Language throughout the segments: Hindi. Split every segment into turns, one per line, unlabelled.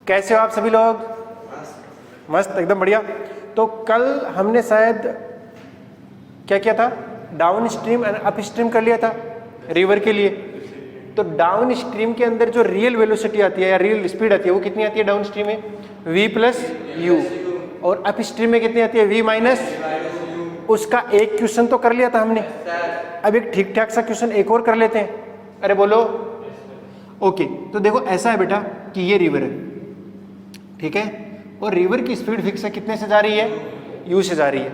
कैसे हो आप सभी लोग? मस्त, एकदम बढ़िया। तो कल हमने शायद क्या किया था, down stream and up stream कर लिया था रिवर के लिए। तो डाउन स्ट्रीम के अंदर जो रियल वेलोसिटी आती है या रियल स्पीड आती है वो कितनी आती है डाउन स्ट्रीम में? v plus you. और अप स्ट्रीम में कितनी आती है? v minus. उसका एक क्वेश्चन तो कर लिया था हमने, अब एक ठीक ठाक सा क्वेश्चन एक और कर लेते हैं। अरे बोलो। ओके, तो देखो ऐसा है बेटा कि ये रिवर है, ठीक है, और रिवर की स्पीड फिक्स है, कितने से जा रही है? u से जा रही है।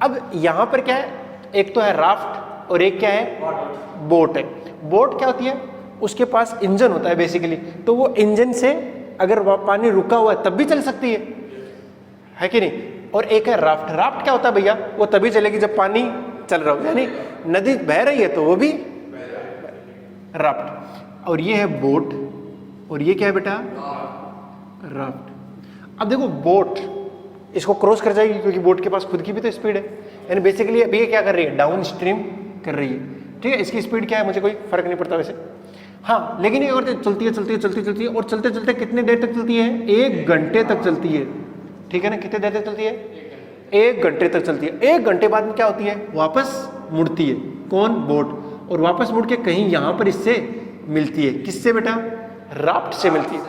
अब यहाँ पर क्या है, एक तो है राफ्ट और एक क्या है? बोट है। बोट क्या होती है? उसके पास इंजन होता है बेसिकली, तो वो इंजन से अगर पानी रुका हुआ है तब भी चल सकती है कि नहीं? और एक है राफ्ट। राफ्ट क्या होता है भैया? वो तभी चलेगी जब पानी चल रहा हो, यानी नदी बह रही है तो वो भी राफ्ट। और ये है बोट, और ये क्या है बेटा? राफ्ट। अब देखो बोट इसको क्रॉस कर जाएगी क्योंकि बोट के पास खुद की भी तो स्पीड है, यानी बेसिकली अभी ये क्या कर रही है? डाउन स्ट्रीम कर रही है, ठीक है। इसकी स्पीड क्या है मुझे कोई फर्क नहीं पड़ता वैसे, हाँ, लेकिन ये और चलती है चलती है चलती चलती है, और चलते चलते कितने देर तक चलती है? 1 घंटे तक चलती है, ठीक है ना? कितने देर तक चलती है? 1 घंटे तक चलती है। 1 घंटे बाद में क्या होती है? वापस मुड़ती है। कौन? बोट। और वापस मुड़ के कहीं यहाँ पर इससे मिलती है। किससे बेटा? राफ्ट से मिलती है।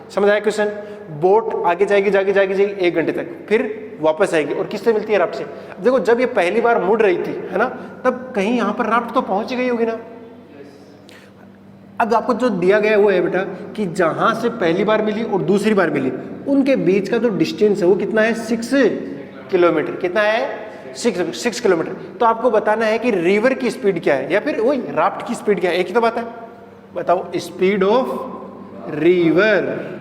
समझ आया क्वेश्चन? बोट आगे जाएगी जाएगी जाएगी जाएगी 1 घंटे तक, फिर वापस आएगी, और किससे मिलती है? राफ्ट से। अब देखो जब ये पहली बार मुड़ रही थी, है ना, तब कहीं यहाँ पर राफ्ट तो पहुंच गई होगी ना। अब आपको जो दिया गया वो है बेटा कि जहां से पहली बार मिली और दूसरी बार मिली उनके बीच का जो डिस्टेंस है वो कितना है? 6 किलोमीटर। कितना है? 6 किलोमीटर। तो आपको बताना है कि रिवर की स्पीड क्या है या फिर वही राफ्ट की स्पीड क्या है। एक ही तो बात है, बताओ। स्पीड ऑफ रिवर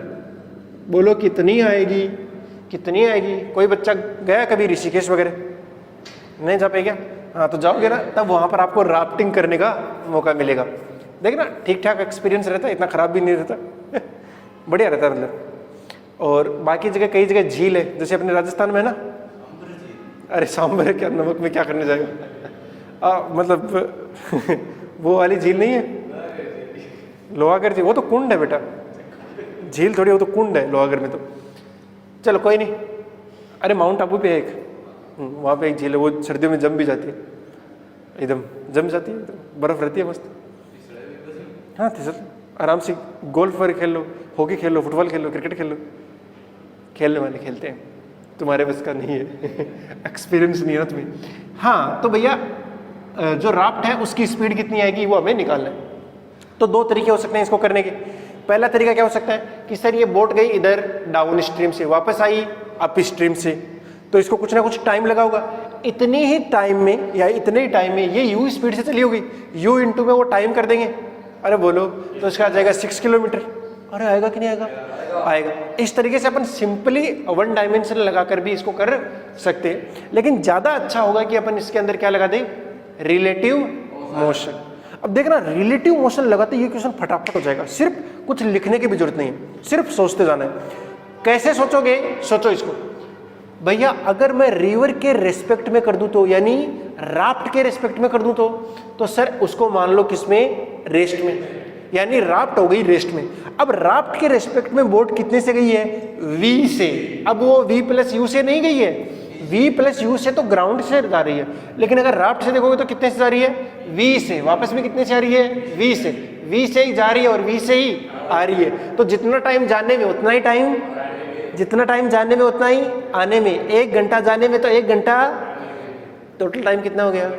बोलो कितनी आएगी? कितनी आएगी? कोई बच्चा गया कभी ऋषिकेश वगैरह? नहीं जा पाएगा? हाँ, तो जाओगे ना, तब वहां पर आपको राफ्टिंग करने का मौका मिलेगा। देखना ठीक ठाक एक्सपीरियंस रहता है, इतना खराब भी नहीं रहता बढ़िया रहता है मतलब। और बाकी जगह कई जगह झील है, जैसे अपने राजस्थान में है ना। अरे सांबर है क्या? नमक में क्या करने जाएगा? मतलब वो वाली झील नहीं है लोहागर झील, वो तो कुंड है बेटा, झील थोड़ी, वो तो कुंड है लोहागर में तो। चलो कोई नहीं। अरे माउंट आबू पे है एक, वहाँ पे एक झील है, वो सर्दियों में जम भी जाती है, एकदम जम जाती है, बर्फ रहती है मस्त। हाँ तो सर आराम से गोल्फ वगैरह खेल लो, हॉकी खेल लो, फुटबॉल खेल लो, क्रिकेट खेल लो। खेलने वाले खेलते हैं, तुम्हारे बस का नहीं है एक्सपीरियंस नहीं है ना तुम्हें। हाँ तो भैया जो राफ्ट है उसकी स्पीड कितनी आएगी वो हमें निकालना है। तो 2 तरीके हो सकते हैं इसको करने के। पहला तरीका क्या हो सकता है कि सर ये बोट गई इधर डाउन स्ट्रीम से, वापस आई अप स्ट्रीम से, तो इसको कुछ ना कुछ टाइम लगा होगा। इतने ही टाइम में या इतने ही टाइम में ये यू स्पीड से चली होगी, यू इंटू में वो टाइम कर देंगे। अरे बोलो, तो इसका आ जाएगा 6 किलोमीटर। अरे आएगा कि नहीं आएगा? आएगा। इस तरीके से अपन सिंपली 1 डायमेंशन लगाकर भी इसको कर सकते हैं, लेकिन ज्यादा अच्छा होगा कि अपन इसके अंदर क्या लगा दें? Relative motion. अब देखना रिलेटिव मोशन लगाते ये क्वेश्चन फटाफट हो जाएगा, सिर्फ कुछ लिखने की भी जरूरत नहीं है, सिर्फ सोचते जाना है। कैसे सोचोगे? सोचो इसको भैया, अगर मैं रिवर के रेस्पेक्ट में कर दूं तो, यानी राफ्ट के रेस्पेक्ट में कर दूं तो सर उसको मान लो किसमें? रेस्ट में, यानी राफ्ट हो गई रेस्ट में। अब राफ्ट के रेस्पेक्ट में बोट कितने से गई है? v से। अब वो v प्लस यू से नहीं गई है, v प्लस यू से तो ग्राउंड से जा रही है, लेकिन अगर राफ्ट से देखोगे तो कितने से जा रही है? v से। वापस में कितने से आ रही है? v से। v से ही जा रही है और v से ही आ रही है। तो जितना टाइम जाने में उतना ही टाइम, जितना टाइम जाने में उतना ही आने में। 1 घंटा जाने में तो 1 घंटा, टोटल टाइम कितना हो गया?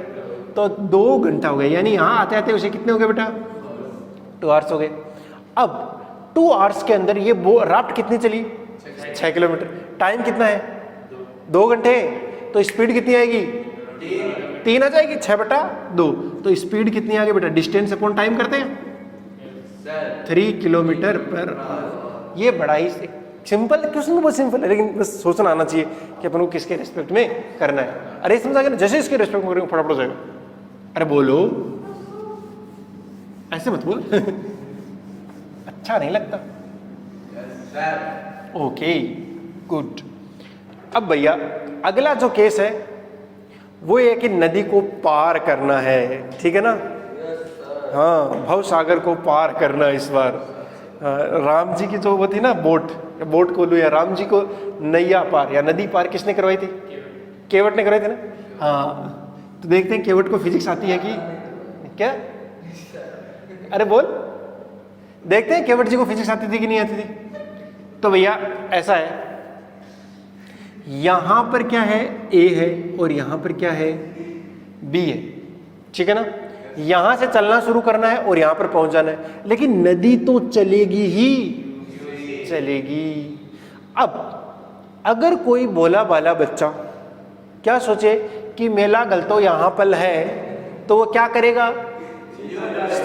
तो 2 घंटा हो गया, यानी यहाँ आते आते उसे कितने हो गए बेटा? 2 आवर्स हो गए। अब 2 आवर्स के अंदर ये राफ्ट कितनी चली? 6 किलोमीटर। टाइम कितना है? 2 घंटे। तो स्पीड कितनी आएगी? 3 आ जाएगी, 6/2। तो स्पीड कितनी आ गई बेटा? डिस्टेंस अपॉन टाइम करते हैं 3 किलोमीटर पर आवर। ये बड़ा ही सिंपल क्वेश्चन, बहुत सिंपल है, लेकिन बस सोचना आना चाहिए कि अपन को किसके रेस्पेक्ट में करना है। अरे समझ आ गया ना? जैसे इसके रेस्पेक्ट में करेंगे फटाफट हो जाएगा। अरे बोलो, ऐसे मत बोल अच्छा नहीं लगता। Okay good. अब भैया अगला जो केस है वो ये कि नदी को पार करना है, ठीक है ना? हाँ, भव सागर को पार करना इस बार, राम जी की जो वो थी ना बोट, बोट को लो या राम जी को नैया पार या नदी पार किसने करवाई थी? केवट ने करवाई थी ना। हाँ, तो देखते हैं केवट को फिजिक्स आती है कि क्या? अरे बोल, देखते हैं केवट जी को फिजिक्स आती थी कि नहीं आती थी। तो भैया ऐसा है, यहां पर क्या है? ए है और यहां पर क्या है? बी है, ठीक है ना। यहां से चलना शुरू करना है और यहां पर पहुंच जाना है, लेकिन नदी तो चलेगी ही चलेगी। अब अगर कोई भोला भाला बच्चा क्या सोचे कि मेला गलतो यहां पर है, तो वो क्या करेगा?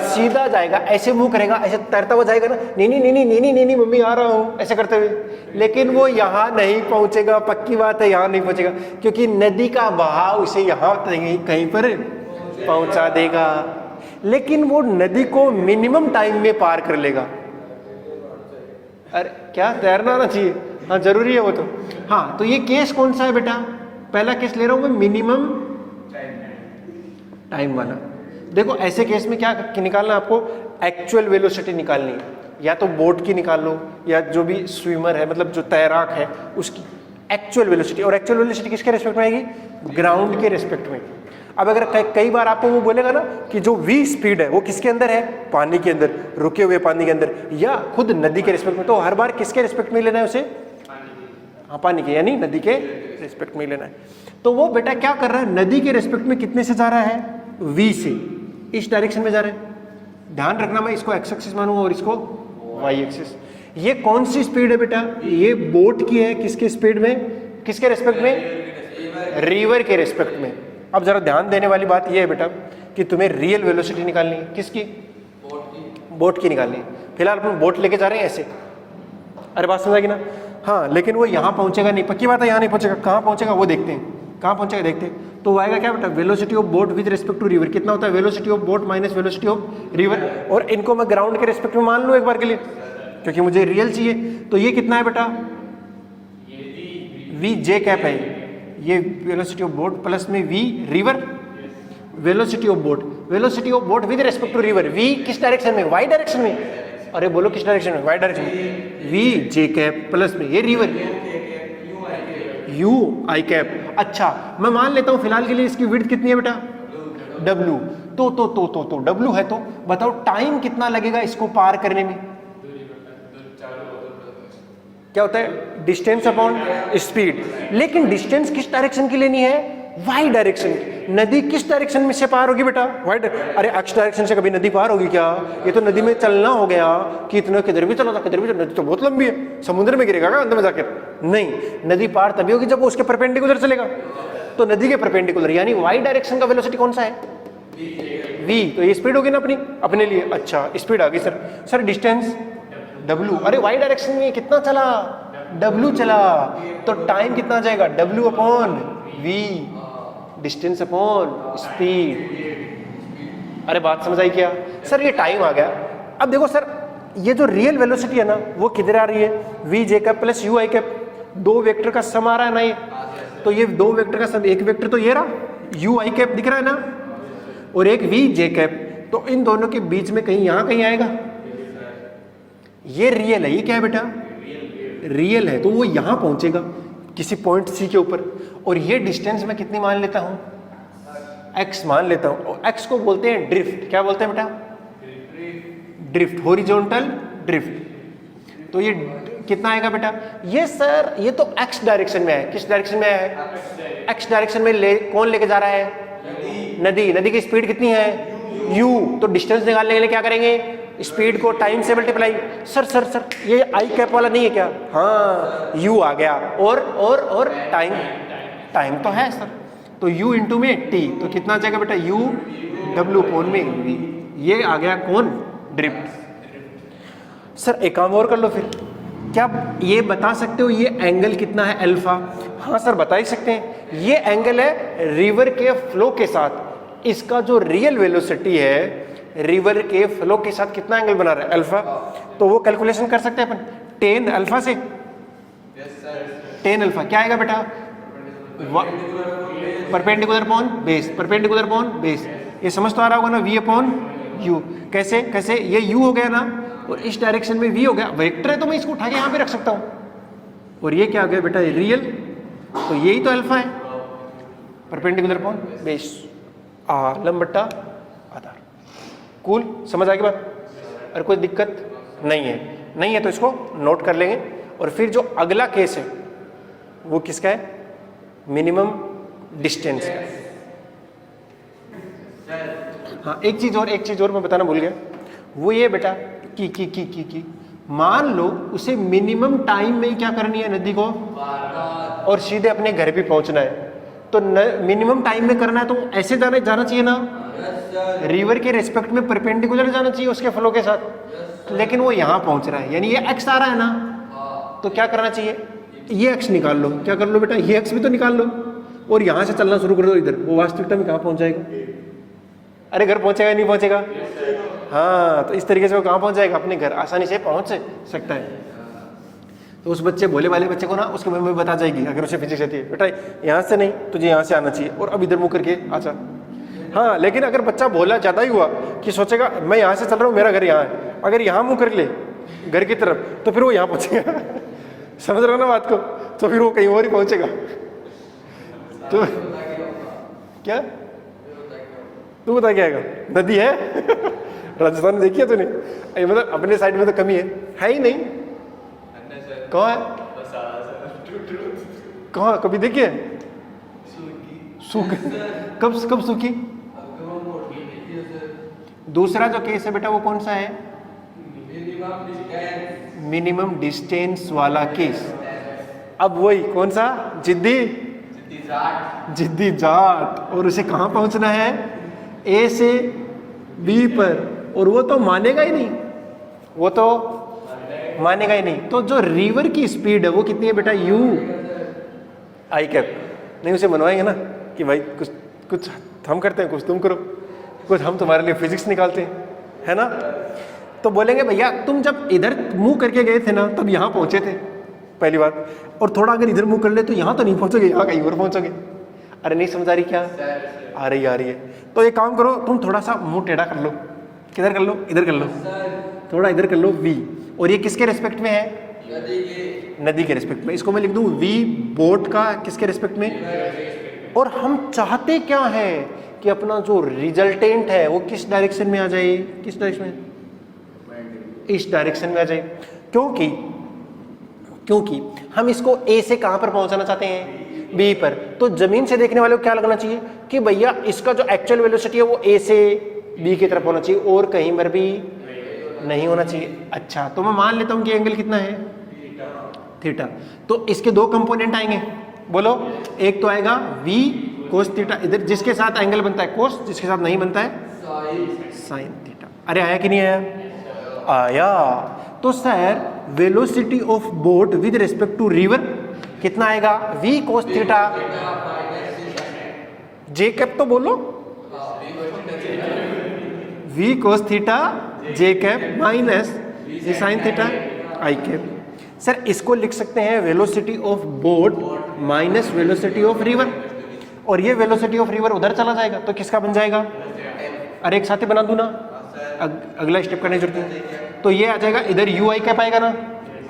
सीधा जाएगा, ऐसे मुंह करेगा, ऐसे तैरता हुआ जाएगा ना, नीनी नीनी नीनी नीनी मम्मी आ रहा हूं, ऐसे करते हुए। लेकिन वो यहां नहीं पहुंचेगा, पक्की बात है, यहां नहीं पहुंचेगा, क्योंकि नदी का बहाव इसे यहां कहीं पर पहुंचा देगा। लेकिन वो नदी को मिनिमम टाइम में पार कर लेगा। अरे क्या, तैरना आना चाहिए? हाँ जरूरी है वो तो। हाँ, तो ये केस कौन सा है बेटा? पहला केस ले रहा हूं मैं, मिनिमम टाइम वाला। देखो ऐसे केस में क्या निकालना है आपको? एक्चुअल वेलोसिटी निकालनी है, या तो बोट की निकाल लो या जो भी स्विमर है, मतलब जो तैराक है उसकी एक्चुअल वेलोसिटी। और एक्चुअल वेलोसिटी किसके रेस्पेक्ट में आएगी? ग्राउंड के रेस्पेक्ट में। अब अगर कई बार आपको वो बोलेगा ना कि जो v स्पीड है वो किसके अंदर है? पानी के अंदर, रुके हुए पानी के अंदर, या खुद नदी के रेस्पेक्ट में, तो हर बार किसके रेस्पेक्ट में लेना है उसे? हाँ, पानी के, यानी नदी के रेस्पेक्ट में लेना है। तो वो बेटा क्या कर रहा है? नदी के रेस्पेक्ट में कितने से जा रहा है? v से, इस डायरेक्शन में जा रहा है। ध्यान रखना, मैं इसको x एक्सिस मानूंगा और इसको y एक्सिस। ये कौन सी स्पीड है बेटा? ये बोट की है। किसके स्पीड में? किसके रेस्पेक्ट में? रिवर के रेस्पेक्ट में। अब जरा ध्यान देने वाली बात यह है बेटा कि तुम्हें रियल वेलोसिटी निकालनी है। किसकी? बोट की निकालनी है। फिलहाल अपन बोट लेके जा रहे हैं ऐसे। अरे बात समझ आएगी ना? हाँ, लेकिन वो यहाँ पहुंचेगा नहीं, पक्की बात है, यहाँ नहीं पहुंचेगा। कहाँ पहुंचेगा वो देखते हैं, कहाँ पहुंचेगा देखते हैं। तो वो आएगा क्या बेटा? Velocity of boat with respect to river. कितना होता है? Velocity of boat minus velocity of river. और इनको मैं ग्राउंड के रिस्पेक्ट में मान लूँ एक बार के लिए, क्योंकि मुझे रियल चाहिए। तो ये कितना है बेटा? वी जे कैप है ये, वेलोसिटी ऑफ बोट प्लस में V river, velocity of boat, velocity of boat with respect to river. V किस डायरेक्शन में? वाई डायरेक्शन में। अरे बोलो किस डायरेक्शन में? वाई डायरेक्शन में। वी जे कैप प्लस में ये रिवर यू आई कैप। अच्छा, मैं मान लेता हूं फिलहाल के लिए इसकी विड्थ कितनी है बेटा? डब्ल्यू। तो डब्ल्यू है, तो बताओ टाइम कितना लगेगा इसको पार करने में? क्या होता है? Distance upon speed. लेकिन डिस्टेंस किस डायरेक्शन की लेनी है? Y direction. नदी किस डायरेक्शन में से पार होगी बेटा? वाई। अरे एक्स डायरेक्शन से कभी नदी पार होगी क्या? ये तो नदी में चलना हो गया कि इतना किधर भी चला था, किधर भी चला। नदी तो बहुत लंबी है, समुद्र में गिरेगा क्या अंदर में जाकर? नहीं, नदी पार तभी होगी जब वो उसके परपेंडिकुलर चलेगा। तो नदी के परपेंडिकुलर, यानी वाई डायरेक्शन का वेलोसिटी कौन सा है? वी। तो ये स्पीड होगी ना अपने लिए। अच्छा, स्पीड आ गई सर डिस्टेंस W। अरे वाई डायरेक्शन में कितना चला? W चला। तो टाइम कितना जाएगा? W upon V, distance upon speed. अरे बात समझ आई क्या? सर ये टाइम आ गया। अब देखो सर, ये जो रियल वेलोसिटी है ना वो किधर आ रही है? V जे कैप प्लस U आई कैप। दो वेक्टर का सम आ रहा है ना ये। तो ये दो वेक्टर का सम, एक वेक्टर तो ये रहा U आई कैप दिख रहा है ना, और एक V जे कैप। तो इन दोनों के बीच में कहीं यहां कहीं आएगा। ये रियल है, ये क्या है बेटा? रियल है, तो वो यहां पहुंचेगा किसी पॉइंट सी के ऊपर। और ये डिस्टेंस मैं कितनी मान लेता हूं? x मान लेता हूं। और x को बोलते हैं ड्रिफ्ट। क्या बोलते हैं बेटा? Drift, horizontal drift. तो ये कितना आएगा बेटा? ये सर ये तो x डायरेक्शन में है। किस डायरेक्शन में है? x डायरेक्शन में कौन लेके जा रहा है? नदी। नदी की स्पीड कितनी है? u। तो डिस्टेंस निकालने के लिए क्या करेंगे? स्पीड को टाइम से मल्टीप्लाई। सर ये आई कैप वाला नहीं है क्या? हाँ, u आ गया। और टाइम तो है सर, तो u इंटू में t। तो कितना आ जाएगा बेटा? u w पोन में v। ये आ गया कौन? ड्रिफ्ट। सर एक काम और कर लो फिर, क्या ये बता सकते हो ये एंगल कितना है? अल्फा। हाँ सर बता ही सकते हैं। ये एंगल है रिवर के फ्लो के साथ। इसका जो रियल वेलोसिटी है रिवर के फ्लो के साथ कितना एंगल बना रहा है? अल्फा। तो वो कैलकुलेशन कर सकते हैं अपन टेन अल्फा से। टेन अल्फा क्या आएगा बेटा? Perpendicular upon base, perpendicular upon base. ये समझ तो आ रहा होगा ना? v upon u। कैसे? ये u हो गया ना, और इस डायरेक्शन में v हो गया, वेक्टर है तो मैं इसको उठा के यहाँ पे रख सकता हूँ। और ये क्या हो गया बेटा, रियल, तो यही तो अल्फा है, परपेंडिकुलर अपॉन बेस, लंब बट्टा आधार। कूल, समझ आ गई बात? और कोई दिक्कत नहीं है? नहीं है तो इसको नोट कर लेंगे। और फिर जो अगला केस है वो किसका है, मिनिमम डिस्टेंस का। हाँ, एक चीज और मैं बताना भूल गया, वो ये बेटा कि मान लो उसे मिनिमम टाइम में ही क्या करनी है, नदी को, और सीधे अपने घर पे पहुंचना है। तो मिनिमम टाइम में करना है तो ऐसे जाना चाहिए ना, रिवर के रिस्पेक्ट में परपेंडिकुलर जाना चाहिए उसके फ्लो के साथ। लेकिन वो यहाँ पहुंच रहा है, यानी ये एक्स आ रहा है ना, तो क्या करना चाहिए, ये एक्स निकाल लो। क्या कर लो बेटा, ये एक्स भी तो निकाल लो, और यहाँ से चलना शुरू कर दो इधर। वो वास्तविकता में कहाँ पहुंच जाएगा, अरे घर पहुंचेगा नहीं पहुंचेगा? हाँ, तो इस तरीके से वो कहाँ पहुंच जाएगा, अपने घर आसानी से पहुंच सकता है। तो उस बच्चे, भोले वाले बच्चे को ना उसके मम्मी बता जाएगी, अगर उसे फिजिक्स आती है, बेटा यहाँ से नहीं, तुझे यहाँ से आना चाहिए, और अब इधर मुँह करके आजा। हाँ, लेकिन अगर बच्चा भोला ज़्यादा ही हुआ कि सोचेगा मैं यहाँ से चल रहा हूँ, मेरा घर यहाँ है, अगर यहाँ मुँह कर ले घर की तरफ, तो फिर वो यहाँ पहुँचेगा। समझ रहे हो ना बात को? तो फिर वो कहीं और ही पहुँचेगा। तो क्या तू बता क्या आएगा, नदी है? राजस्थान में देखी है तूने? मतलब अपने साइड में तो कमी है ही नहीं। कहाँ है, कहाँ, कभी देखी है? सूखी, कब सूखी? दूसरा जो केस है बेटा वो कौन सा है, मिनिमम डिस्टेंस वाला केस। अब वही कौन सा, जिद्दी जाट, और उसे कहाँ पहुंचना है, ए से बी पर, और वो तो मानेगा ही नहीं, वो तो मानेगा ही नहीं। तो जो रिवर की स्पीड है वो कितनी है बेटा, यू आई कैप। नहीं, उसे मनवाएंगे ना कि भाई कुछ हम करते हैं, कुछ तुम करो, कुछ हम तुम्हारे लिए फिजिक्स निकालते हैं, है ना? तो बोलेंगे भैया तुम जब इधर मुंह करके गए थे ना, तब यहाँ पहुंचे थे, पहली बात, और थोड़ा अगर इधर मुंह कर ले तो यहाँ तो नहीं पहुंचोगे, यहाँ कहीं और पहुंचोगे। अरे नहीं समझ आ रही क्या? आ रही है। तो एक काम करो, तुम थोड़ा सा मुंह टेढ़ा कर लो, किधर कर लो, इधर कर लो, थोड़ा इधर कर लो, वी। और ये किसके रिस्पेक्ट में है, नदी के रिस्पेक्ट में। इसको मैं लिख दूं वी बोट का किसके रिस्पेक्ट में। और हम चाहते क्या है कि अपना जो रिजल्टेंट है वो किस डायरेक्शन में आ जाए, किस डायरेक्शन में, इस डायरेक्शन में आ जाए। क्योंकि हम इसको ए से कहां पर पहुंचाना चाहते हैं, बी पर। तो जमीन से देखने वाले को क्या लगना चाहिए कि भैया इसका जो एक्चुअल वेलोसिटी है वो ए से बी की तरफ होना चाहिए, और कहीं पर भी नहीं होना चाहिए। अच्छा, तो मैं मान लेता हूं कि एंगल कितना है, थीटा। तो इसके दो कंपोनेंट आएंगे, बोलो। एक तो आएगा v cos थीटा, इधर जिसके साथ एंगल बनता है cos, जिसके साथ नहीं बनता है sin थीटा। अरे आया कि नहीं आया? आया। तो sir velocity of boat with respect to river कितना आएगा, v cos theta j cap, तो बोलो v cos theta j cap minus sin theta i cap. Sir इसको लिख सकते हैं velocity of boat minus velocity of river, और ये वेलोसिटी ऑफ रिवर उधर चला जाएगा तो किसका बन जाएगा? अरे एक साथ ही बना दूं ना, अगला स्टेप करने की जरूरत नहीं। तो ये आ जाएगा, इधर यू आई कैप आएगा ना,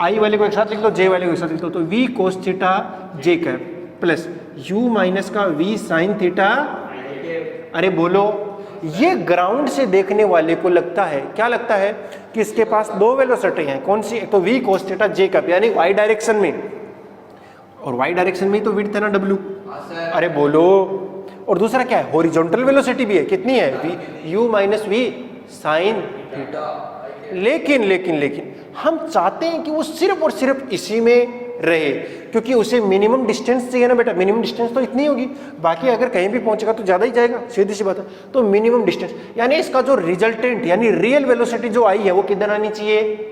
आई वाले को एक साथ लिख दो, जे वाले को एक साथ लिख दो, तो V cos theta J cap plus U minus का वी साइन थीटा। अरे बोलो, ये ग्राउंड से देखने वाले को लगता है, क्या लगता है कि इसके पास दो वेलोसिटी हैं, कौन सी? एक तो V cos theta J cap यानी वाई डायरेक्शन में, और वाई डायरेक्शन में ही तो विड्थ है ना डब्ल्यू। अरे बोलो, और दूसरा क्या है, हॉरिजॉन्टल वेलोसिटी भी है, कितनी है, V U minus V sine theta. लेकिन हम चाहते हैं कि वो सिर्फ और सिर्फ इसी में रहे, क्योंकि उसे मिनिमम डिस्टेंस चाहिए ना बेटा। मिनिमम डिस्टेंस तो इतनी होगी, बाकी अगर कहीं भी पहुंचेगा तो ज्यादा ही जाएगा, सीधी सी बात है। तो मिनिमम डिस्टेंस यानी इसका जो रिजल्टेंट यानी रियल वेलोसिटी जो आई है वो किधर आनी चाहिए,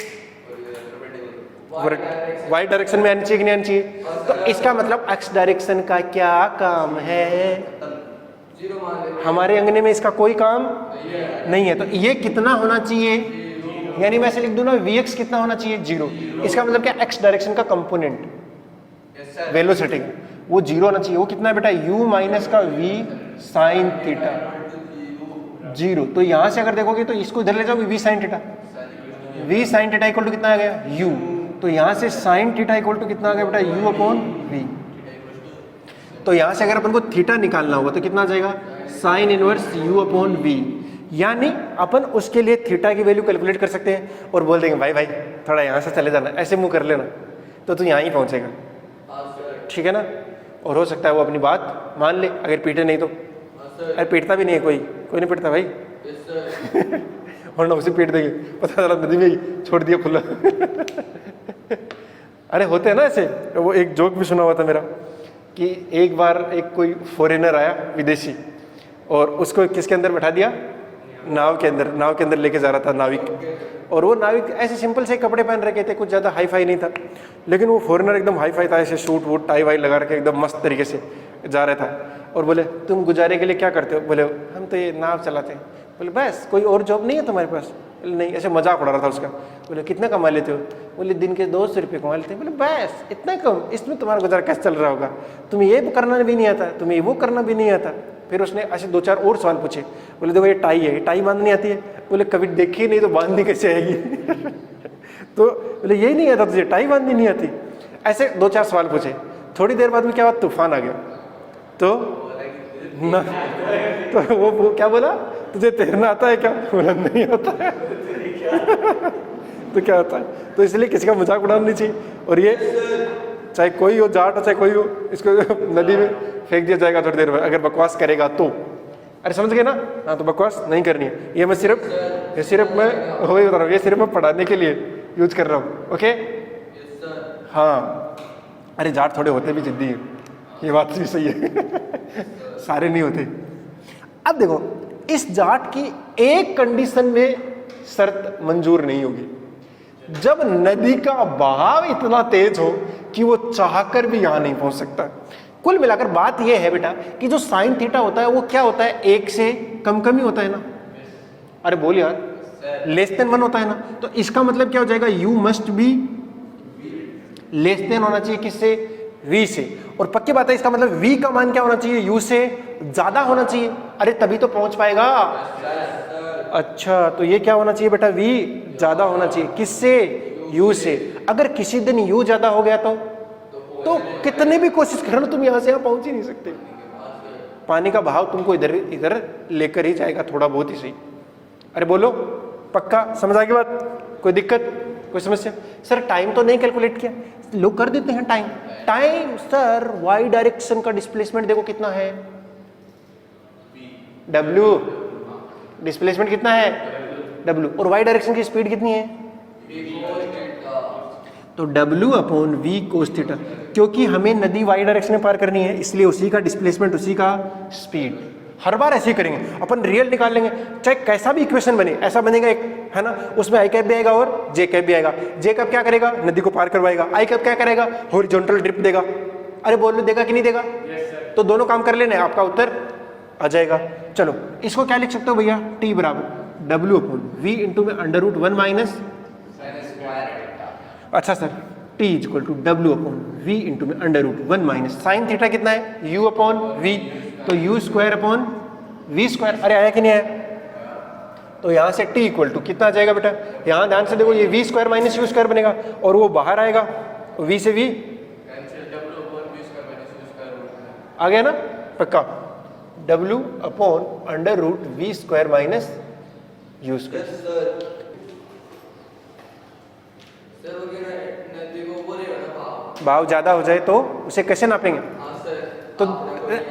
वाई डायरेक्शन में आनी चाहिए कि नहीं आनी चाहिए? तो इसका मतलब एक्स डायरेक्शन का क्या काम है, हमारे अंगने में इसका कोई काम नहीं है। तो ये कितना होना चाहिए, यानी मैं ऐसे लिख दूं ना, Vx कितना होना चाहिए, 0। इसका मतलब क्या, x डायरेक्शन का कंपोनेंट वेलोसिटी वो 0 होना चाहिए। वो कितना है बेटा, u माइनस का v साइन थीटा 0। तो यहां से अगर देखोगे तो इसको इधर ले जाओ, v sine theta, v sine theta equal to कितना आ गया u, तो यहाँ से साइन थीटा इक्वल टू कितना आ गया बेटा u अपॉन v। तो यहाँ से अगर अपन को थीटा निकालना होगा तो कितना आ जाएगा sine inverse u upon v, यानी अपन उसके लिए थीटा की वैल्यू कैलकुलेट कर सकते हैं और बोल देंगे भाई भाई थोड़ा यहाँ से चले जाना, ऐसे मुंह कर लेना तो तू यहाँ ही पहुँचेगा, ठीक है ना। और हो सकता है वो अपनी बात मान ले अगर पीटे नहीं तो, अरे पीटता भी नहीं है, कोई नहीं पीटता भाई वरना उसे पीट देंगे, पता चला नदी में ही छोड़ दिया खुला अरे होते हैं ना ऐसे। वो एक जोक भी सुना हुआ था मेरा कि एक बार एक कोई फॉरेनर आया विदेशी और उसको किसके अंदर बैठा दिया, नाव के अंदर लेके जा रहा था नाविक, और वो नाविक ऐसे सिंपल से कपड़े पहन रखे थे, कुछ ज़्यादा हाई फाई नहीं था, लेकिन वो फॉरेनर एकदम हाई फाई था, ऐसे सूट वूट टाई वाई लगा रखे एकदम मस्त तरीके से जा रहा था। और बोले तुम गुजारे के लिए क्या करते हो, बोले हम तो ये नाव चलाते हैं। बोले बस कोई और जॉब नहीं है तुम्हारे पास, बोले नहीं, ऐसे मजाक उड़ा रहा था उसका। बोले कितना कमा लेते हो, बोले दिन के 200 रुपये कमा लेते हैं। बोले बस इतना कम, इसमें तुम्हारा गुजारा कैसे चल रहा होगा, तुम्हें ये करना भी नहीं आता, तुम्हें वो करना भी नहीं आता। फिर उसने ऐसे 2-4 और सवाल पूछे, बोले देखो ये टाई है, ये टाई बांधनी आती है, बोले कभी देखी नहीं तो बांधनी कैसे आएगी तो बोले यही नहीं आता तुझे, टाई बांधनी नहीं आती। ऐसे 2-4 सवाल पूछे, थोड़ी देर बाद में क्या हुआ, तूफान आ गया। तो ना तो वो क्या बोला, तुझे तैरना आता है क्या, बोला नहीं आता है तो क्या होता है, तो इसलिए किसी का मजाक उड़ाना नहीं चाहिए। और ये चाहे कोई हो, जाट हो चाहे कोई हो, इसको नदी में फेंक दिया जाएगा थोड़ी देर में अगर बकवास करेगा तो। अरे समझ गए ना, हाँ तो बकवास नहीं करनी है। ये मैं सिर्फ मैं वही बता रहा हूँ, ये सिर्फ मैं पढ़ाने के लिए यूज कर रहा हूँ, ओके। हाँ अरे जाट थोड़े होते भी जिद्दी हैं, ये बात भी सही है सारे नहीं होते। अब देखो इस जाट की एक कंडीशन में शर्त मंजूर नहीं होगी, जब नदी का बहाव इतना तेज हो कि वो चाहकर भी यहां नहीं पहुंच सकता। कुल मिलाकर बात यह है बेटा कि जो साइन थीटा होता है वो क्या होता है, 1 से कम ही होता है ना। अरे बोल यार, लेस देन 1 होता है ना, तो इसका मतलब क्या हो जाएगा, u must be less than होना चाहिए किससे, v से। और पक्की बात है इसका मतलब v का मान क्या होना चाहिए, u से ज्यादा होना चाहिए, अरे तभी तो पहुंच पाएगा। अच्छा तो ये क्या होना चाहिए बेटा, v ज्यादा होना चाहिए किससे, u से। अगर किसी दिन u ज्यादा हो गया तो कितने भी कोशिश करो तुम यहां से यहां पहुंच ही नहीं सकते। पानी का बहाव तुमको इधर लेकर ही जाएगा, थोड़ा बहुत ही सही। अरे बोलो पक्का समझ आ गई बात, कोई दिक्कत कोई समस्या। सर टाइम तो नहीं कैलकुलेट किया, लोग कर देते हैं टाइम सर y डायरेक्शन का डिस्प्लेसमेंट देखो कितना है, w डिस्प्लेसमेंट कितना है w, और y डायरेक्शन की स्पीड कितनी है, तो w upon v cos theta. क्योंकि हमें नदी y डायरेक्शन में पार करनी है, इसलिए उसी का डिस्प्लेसमेंट उसी का स्पीड। हर बार ऐसे ही करेंगे अपन, रियल निकाल लेंगे, चाहे कैसा भी इक्वेशन बने। ऐसा बनेगा एक है ना, उसमें आई कैप भी आएगा और जे कैप भी आएगा। जे कैप क्या करेगा, नदी को पार करवाएगा। आई कैप क्या करेगा, हॉरिजॉन्टल ड्रिफ्ट देगा। अरे बोल देगा कि नहीं देगा, तो दोनों काम कर लेने, आपका उत्तर आ जाएगा। चलो इसको क्या लिख सकते हो भैया, t बराबर w अपॉन v इंटू में अंडर रूट 1 माइनस, अच्छा sir t equal to w upon v into में under root 1 minus sine theta कितना है, u अपॉन v, तो u square upon v square. अरे आया कि नहीं आया, तो यहाँ से t इक्वल टू कितना आ जाएगा बेटा, यहाँ ध्यान से देखो, ये v square minus u square बनेगा और वो बाहर आएगा, v से v आ गया ना पक्का, w upon under root v square minus u square. भाव ज्यादा हो जाए तो उसे कैसे नापेंगे, तो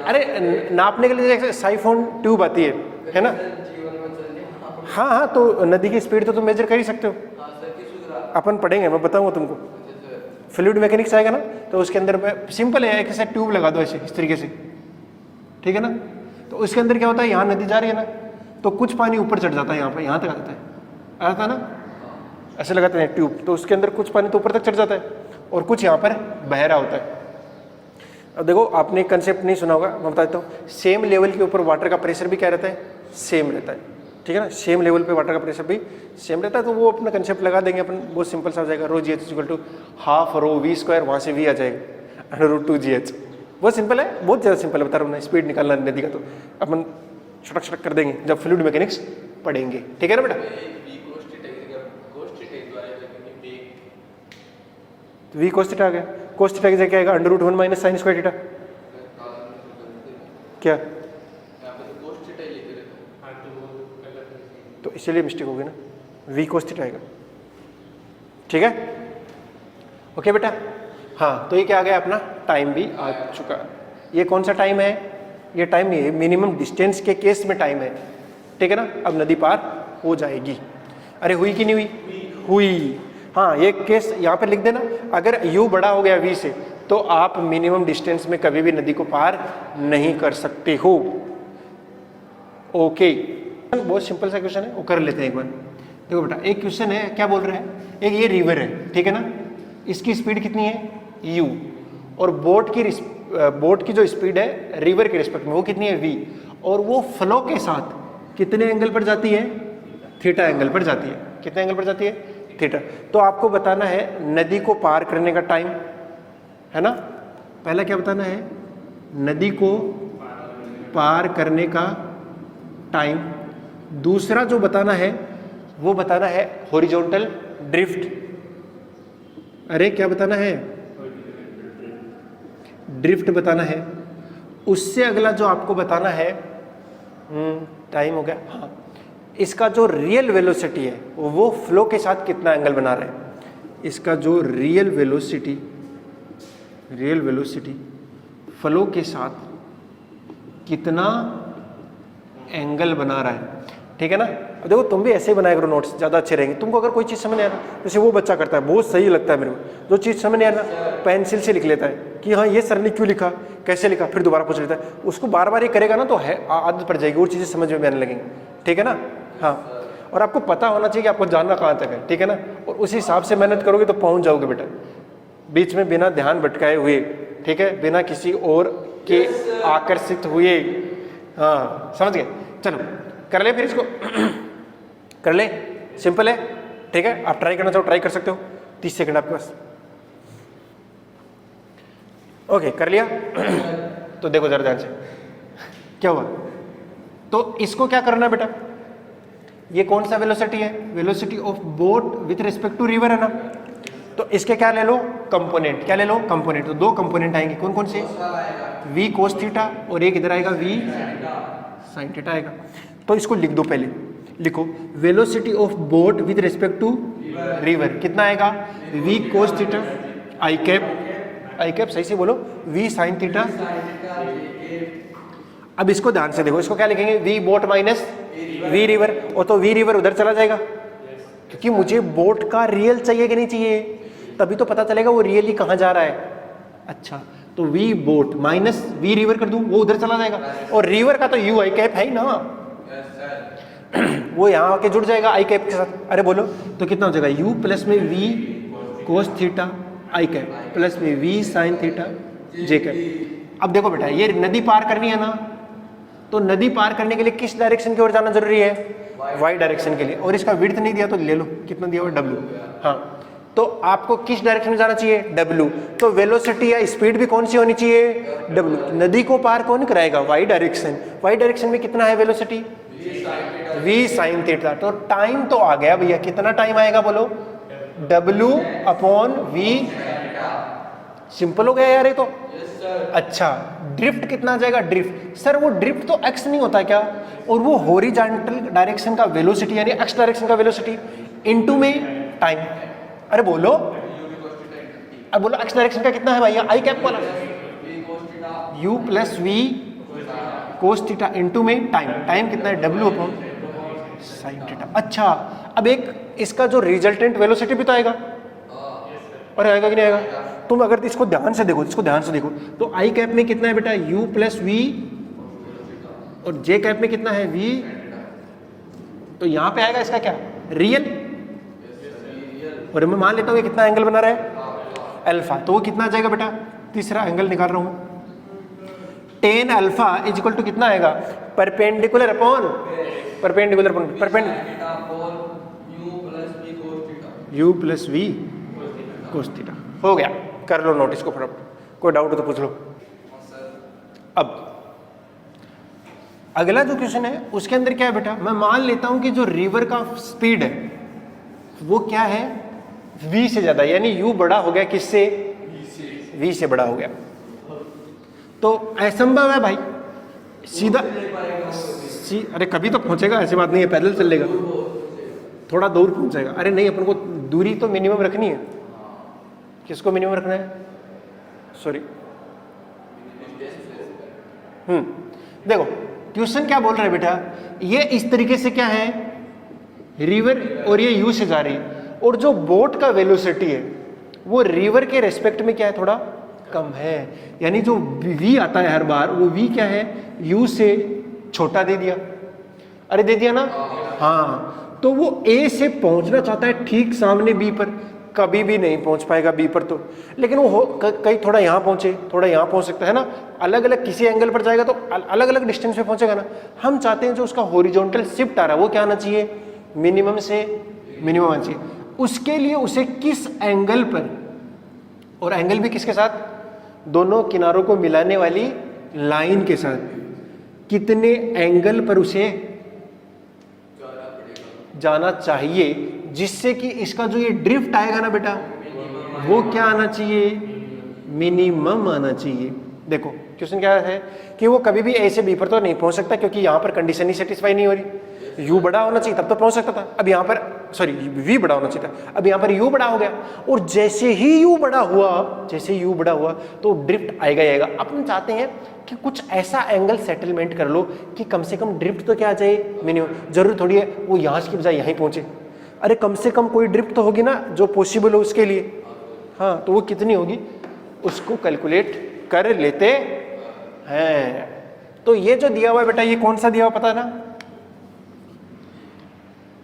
अरे नापने के लिए साइफोन ट्यूब आती है ना। हाँ तो नदी की स्पीड तो तुम मेजर कर ही सकते हो, अपन पढ़ेंगे, मैं बताऊंगा तुमको। फ्लूइड मैकेनिक्स आएगा ना, तो उसके अंदर सिंपल है, एक ऐसा ट्यूब लगा दो ऐसे इस तरीके से, ठीक है ना। तो उसके अंदर क्या होता है, यहाँ नदी जा रही है ना, तो कुछ पानी ऊपर चढ़ जाता है, यहाँ पर यहाँ तक आ जाता है ना, ऐसे लगाते हैं ट्यूब, तो उसके अंदर कुछ पानी तो ऊपर तक चढ़ जाता है और कुछ यहाँ पर बह रहा होता है। अब देखो आपने कंसेप्ट नहीं सुना होगा, मैं बता देता हूँ। सेम लेवल के ऊपर वाटर का प्रेशर भी क्या रहता है, सेम रहता है, ठीक है ना। सेम लेवल पे वाटर का प्रेशर भी सेम रहता है, तो वो अपना कंसेप्ट लगा देंगे अपन, बहुत सिंपल सा हो जाएगा। Rho g h equal to half rho v square, वहाँ से वी आ जाएगा अंडर रूट 2 जी एच। बहुत सिंपल है, बहुत ज़्यादा सिंपल है, बता रहा हूँ ना। स्पीड निकालना नदी का तो अपन छटक कर देंगे जब फ्लूइड मैकेनिक्स पढ़ेंगे, ठीक है ना बेटा। वी कोस थीटा आ गया, कोस थीटा की जगह क्या आएगा √1 माइनस साइन स्क्वायर थीटा, क्या तो इसीलिए मिस्टेक होगी ना, वी कोस थीटा आएगा, ठीक है, ओके बेटा। हाँ तो ये क्या आ गया अपना टाइम भी आ चुका। ये कौन सा टाइम है, ये टाइम नहीं है, मिनिमम डिस्टेंस के केस में टाइम है, ठीक है ना। अब नदी पार हो जाएगी। अरे हुई कि नहीं हुई, हुई। हाँ ये केस यहाँ पे लिख देना, अगर u बड़ा हो गया v से तो आप मिनिमम डिस्टेंस में कभी भी नदी को पार नहीं कर सकते हो। ओके बहुत सिंपल सा क्वेश्चन है, वो कर लेते हैं एक बार। देखो बेटा एक क्वेश्चन है, क्या बोल रहा है, एक ये रिवर है, ठीक है ना, इसकी स्पीड कितनी है u, और बोट की जो स्पीड है रिवर के रिस्पेक्ट में वो कितनी है v, और वो फ्लो के साथ कितने एंगल पर जाती है, थीटा एंगल पर जाती है। कितने एंगल पर जाती है, थीटा। तो आपको बताना है नदी को पार करने का टाइम, है ना। पहला क्या बताना है, नदी को पार करने का टाइम। दूसरा जो बताना है वो बताना है हॉरिजॉन्टल ड्रिफ्ट। अरे क्या बताना है, ड्रिफ्ट बताना है। उससे अगला जो आपको बताना है, टाइम हो गया, हाँ, इसका जो रियल वेलोसिटी है वो फ्लो के साथ कितना एंगल बना रहा है। इसका जो रियल वेलोसिटी फ्लो के साथ कितना एंगल बना रहा है, ठीक है ना। अब देखो तुम भी ऐसे ही बनाया करो नोट्स, ज़्यादा अच्छे रहेंगे। तुमको अगर कोई चीज़ समझ नहीं आ रहा, जैसे वो बच्चा करता है, बहुत सही लगता है मेरे को, जो चीज़ समझ नहीं आ रहा पेंसिल से लिख लेता है कि हाँ ये सर ने क्यों लिखा, कैसे लिखा, फिर दोबारा पूछ लेता है। उसको बार बार ये करेगा ना तो है आदत पड़ जाएगी, और चीज़ें समझ में आने लगेंगी, ठीक है ना। हाँ और आपको पता होना चाहिए कि आपको जानना कहाँ तक है, ठीक है ना, और उस हिसाब से मेहनत करोगे तो पहुँच जाओगे बेटा, बीच में बिना ध्यान भटकाए हुए, ठीक है, बिना किसी और के आकर्षित हुए। हाँ समझ गए, चलो कर ले फिर इसको कर ले, सिंपल है, ठीक है। आप ट्राई करना चाहो ट्राई कर सकते हो, 30 सेकंड आपके पास। ओके कर लिया तो देखो जरा ध्यान से क्या हुआ। तो इसको क्या करना है बेटा, ये कौन सा वेलोसिटी है, velocity of boat with respect to river है ना। तो इसके क्या ले लो, कंपोनेंट। क्या ले लो, कंपोनेंट। तो दो कंपोनेंट आएंगे, कौन कौन से, v cos थीटा और एक इधर आएगा v sin थीटा आएगा। तो इसको लिख दो, पहले लिखो velocity of boat with respect to river कितना आएगा, v cos थीटा आई कैप सही से बोलो, v sin थीटा। अब इसको ध्यान से देखो, इसको क्या लिखेंगे, v boat minus v river, और तो v रिवर उधर चला जाएगा, क्योंकि मुझे बोट का रियल चाहिए कि नहीं चाहिए, तभी तो पता चलेगा वो रियली कहाँ जा रहा है। अच्छा तो v boat minus v river कर दूं, वो उधर चला जाएगा, और रिवर का तो u आई कैप है ही ना, वो यहाँ आके जुड़ जाएगा आई कैप के साथ। अरे बोलो तो कितना हो जाएगा, u प्लस में v कोस थीटा आई कैप प्लस में v sine theta J cap. अब देखो बेटा ये नदी पार करनी है ना, तो नदी पार करने के लिए किस डायरेक्शन की ओर जाना जरूरी है, y डायरेक्शन के लिए। और इसका विड्थ नहीं दिया तो ले लो, कितना दिया हुआ w। हाँ तो आपको किस डायरेक्शन में जाना चाहिए, w। तो वेलोसिटी या स्पीड भी कौन सी होनी चाहिए, w। नदी को पार कौन कराएगा, y डायरेक्शन। y डायरेक्शन में कितना है वेलोसिटी, v साइन थीटा। तो टाइम तो आ गया भैया, कितना टाइम आएगा बोलो, w अपॉन v। सिंपल हो गया यार ये तो। अच्छा ड्रिफ्ट कितना आ जाएगा, ड्रिफ्ट सर वो ड्रिफ्ट तो x नहीं होता क्या, और वो हॉरिजॉन्टल डायरेक्शन का वेलोसिटी यानी x डायरेक्शन का वेलोसिटी इनटू में टाइम। अरे बोलो, अब बोलो x डायरेक्शन का कितना है भैया, आई कैप वाला, u plus v cos theta into में टाइम। टाइम कितना है, w अपॉन साइन थीटा। अच्छा अब एक इसका जो रिजल्टेंट वेलोसिटी भी तो आएगा, अरे आएगा कि नहीं आएगा। तुम अगर इसको ध्यान से देखो, इसको ध्यान से देखो, तो आई कैप में कितना है बेटा, u प्लस v, और जे कैप में कितना है v। तो यहां पे आएगा इसका क्या, रियल, और मैं मान लेता हूं ये कितना एंगल बना रहा है, अल्फा। तो वो कितना आ जाएगा बेटा, तीसरा एंगल निकाल रहा हूं, tan alpha is equal to कितना आएगा, perpendicular upon perpendicular u plus v cos theta. हो गया, कर लो नोट इसको फटाफट, कोई डाउट हो तो पूछ लो। अब अगला जो क्वेश्चन है उसके अंदर क्या है बेटा, मैं मान लेता हूं कि जो रिवर का स्पीड है वो क्या है, v से ज्यादा, यानी u बड़ा हो गया किससे, v से बड़ा हो गया। तो असंभव है भाई, सीधा अरे कभी तो पहुंचेगा, ऐसी बात नहीं है पैदल चलेगा, थोड़ा दूर पहुंचेगा। अरे नहीं, अपन को दूरी तो मिनिमम रखनी है। किसको मिनिमम रखना है, सॉरी देखो ट्यूशन क्या बोल रहे हैं बेटा, ये इस तरीके से क्या है, रिवर और ये यू से जा रही है, और जो बोट का वेलोसिटी है वो रिवर के रेस्पेक्ट में क्या है, थोड़ा कम है। यानी जो v आता है हर बार, वो v क्या है, u से छोटा दे दिया। अरे दे दिया ना, हाँ। तो वो a से पहुंचना चाहता है ठीक सामने b पर, कभी भी नहीं पहुंच पाएगा b पर तो, लेकिन वो कहीं थोड़ा यहाँ पहुंचे, थोड़ा यहाँ पहुंच सकता है ना, अलग अलग किसी एंगल पर जाएगा तो अलग अलग डिस्टेंस पे पहुंचेगा ना। हम चाहते हैं जो उसका हॉरिजॉन्टल शिफ्ट आ रहा है वो क्या आना चाहिए, मिनिमम से मिनिमम आना चाहिए। उसके लिए उसे किस एंगल पर, और एंगल भी किसके साथ, दोनों किनारों को मिलाने वाली लाइन के साथ, कितने एंगल पर उसे जाना चाहिए, जिससे कि इसका जो ये ड्रिफ्ट आएगा ना बेटा, वो क्या आना चाहिए, मिनिमम आना चाहिए। देखो क्वेश्चन क्या है कि वो कभी भी ए से बी पर तो नहीं पहुंच सकता, क्योंकि यहां पर कंडीशन ही सेटिस्फाई नहीं हो रही। यू बड़ा होना चाहिए तब तो पहुंच सकता था, अब यहां पर सॉरी वी बड़ा होना चाहिए था, अब यहां पर यू बड़ा हो गया, और जैसे ही यू बड़ा हुआ तो ड्रिफ्ट आएगा ही आएगा। अपन चाहते हैं कि कुछ ऐसा एंगल सेटलमेंट कर लो कि कम से कम ड्रिफ्ट तो क्या आ जाए, मिनिमम। जरूर थोड़ी है वो यहां की बजाय यहीं पहुंचे, अरे कम से कम कोई ड्रिफ्ट तो होगी ना जो पॉसिबल हो उसके लिए। हाँ, तो वो कितनी होगी उसको कैलकुलेट कर लेते हैं। तो ये जो दिया हुआ है बेटा, ये कौन सा दिया हुआ पता है ना,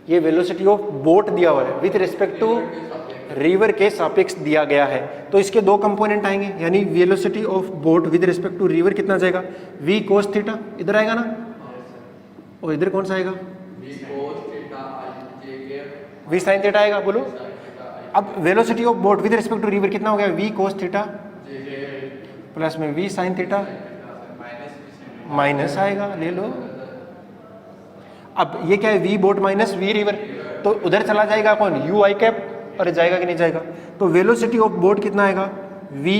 ये वेलोसिटी ऑफ बोट दिया हुआ है विथ रिस्पेक्ट टू रिवर के सापेक्ष दिया गया है। तो इसके दो कंपोनेंट आएंगे, यानी velocity of boat with respect to river कितना जाएगा, v cos थीटा इधर आएगा ना, और इधर कौन सा आएगा, v sin थीटा आएगा। बोलो अब velocity of boat with respect to river कितना हो गया, v cos थीटा प्लस में v sin थीटा माइनस आएगा, ले लो। अब ये क्या है, v boat minus v river, तो उधर चला जाएगा कौन, u आई कैप, और जाएगा कि नहीं जाएगा। तो वेलोसिटी ऑफ बोट कितना आएगा, v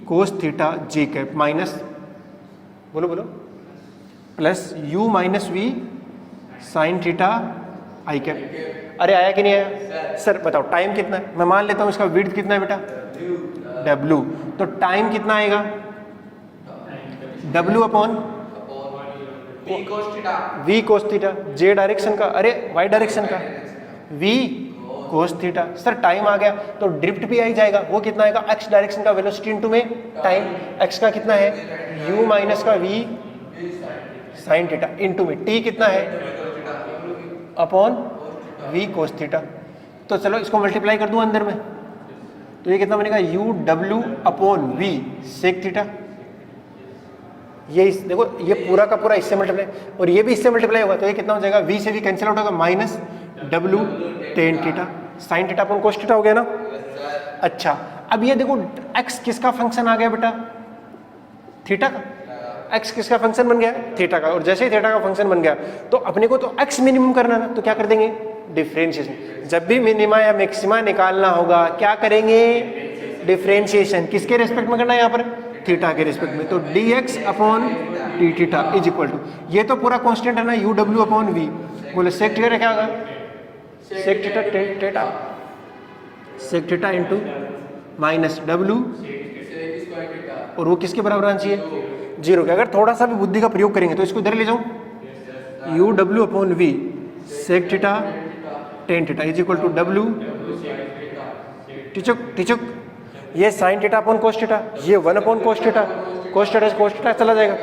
cos theta j cap minus, बोलो बोलो, plus u minus v sin theta आई कैप। अरे आया कि नहीं आया सर, बताओ टाइम कितना है, मैं मान लेता हूं इसका विड्थ कितना है बेटा, w, तो टाइम कितना आएगा, w upon v cos theta, j direction का, अरे y डायरेक्शन का, v cos theta. Sir time आ गया तो ड्रिफ्ट भी आ ही जाएगा, वो कितना आएगा, x डायरेक्शन का वेलोसिटी इनटू में टाइम, x का कितना है, u माइनस का v sin थीटा इनटू में t कितना है, अपॉन v cos थीटा। तो चलो इसको मल्टीप्लाई कर दूं अंदर में, तो ये कितना बनेगा, u w upon v sec theta. ये देखो ये पूरा का पूरा इससे मल्टीप्लाई, और ये भी इससे मल्टीप्लाई होगा, तो ये कितना हो जाएगा, v से भी कैंसिल आउट होगा, minus w tan theta sin theta upon cos theta हो गया ना। अच्छा अब ये देखो x किसका फंक्शन आ गया बेटा, थीटा का, x किसका फंक्शन बन गया, थीटा का, और जैसे ही थीटा का फंक्शन बन गया तो अपने को तो x मिनिमम करना ना, तो क्या कर देंगे, डिफरेंशिएशन। जब भी मिनिमा या मैक्सिमा निकालना होगा क्या करेंगे, डिफरेंशिएशन, किसके रेस्पेक्ट में करना है, यहाँ पर थीटा के रिस्पेक्ट में, तो dx upon T theta is equal to, ये तो पूरा कांस्टेंट है ना, u w अपॉन v, बोले सेक थीटा क्या होगा, sec theta theta sec theta into minus w, और वो किसके बराबर आना चाहिए, 0 के। अगर थोड़ा सा भी बुद्धि का प्रयोग करेंगे तो इसको इधर ले जाऊं, u w upon v sec theta tan theta is equal to w, टिचुक ये sine theta upon cos theta, ये 1 upon cos theta, cos theta चला जाएगा,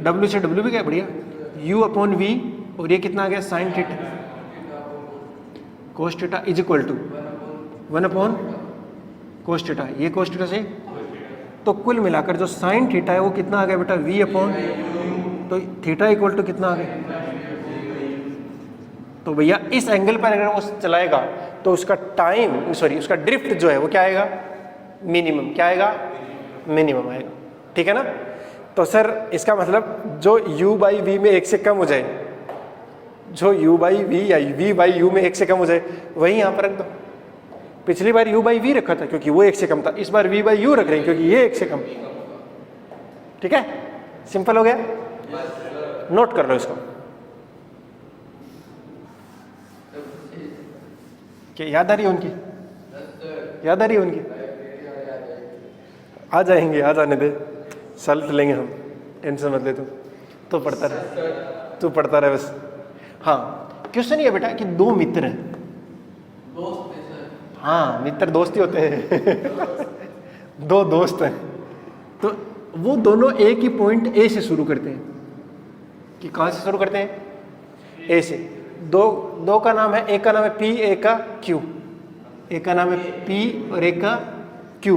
w से w भी गया, बढ़िया, u अपॉन v, और ये कितना आ गया, sine theta cos theta is equal to 1 upon cos theta, ये कोस थीटा से, तो कुल मिलाकर जो साइन थीटा है वो कितना आ गया बेटा, v अपॉन, तो थीटा इक्वल टू कितना आ गया, तो भैया इस एंगल पर अगर वो चलाएगा तो उसका टाइम सॉरी उसका ड्रिफ्ट जो है वो क्या आएगा, मिनिमम, क्या आएगा, मिनिमम आएगा, ठीक है ना। तो सर इसका मतलब जो u बाई वी में 1 से कम हो जाए, जो u बाई वी या v बाई u में 1 से कम हो जाए वही यहाँ पर रख दो, पिछली बार u बाई वी रखा था क्योंकि वो 1 से कम था, इस बार v बाई u रख रहे हैं क्योंकि ये 1 से कम। ठीक है, सिंपल हो गया। नोट कर लो इसको। क्या याद आ रही है उनकी? याद आ रही है उनकी? आ जाएंगे, आ जाने दे, सल्ट लेंगे हम, टेंशन मत ले तू। तो पढ़ता रहे, तू पढ़ता रहे बस। हाँ, क्वेश्चन ये बेटा कि दो मित्र हैं। हाँ, मित्र दोस्त ही होते हैं। दो दोस्त हैं, तो वो दोनों एक ही पॉइंट ए से शुरू करते हैं। कि कहाँ से शुरू करते हैं? ए से। दो का नाम है, एक का नाम है पी, एक का क्यू। एक का नाम है पी और एक का क्यू।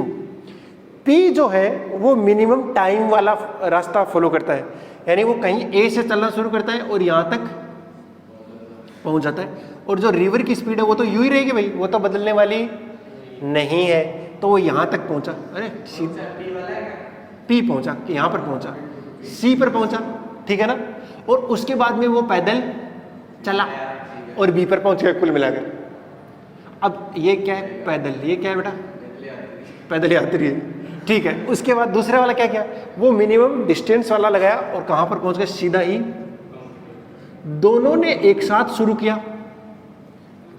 पी जो है वो मिनिमम टाइम वाला रास्ता फॉलो करता है, यानी वो कहीं ए से चलना शुरू करता है और यहाँ तक पहुँच जाता है। और जो रिवर की स्पीड है वो तो यू ही रहेगी भाई, वो तो बदलने वाली नहीं है। तो वो यहाँ तक पहुँचा, अरे पी पहुँचा, यहाँ पर पहुँचा, सी पर पहुँचा, ठीक है ना। और उसके बाद में वो पैदल चला और बी पर पहुँच गया कुल मिलाकर। अब ये क्या है? पैदल। ये क्या है बेटा? पैदल यात्री है, ठीक है। उसके बाद दूसरे वाला क्या किया? वो मिनिमम डिस्टेंस वाला लगाया और कहाँ पर पहुँच गया? सीधा ही। दोनों ने एक साथ शुरू किया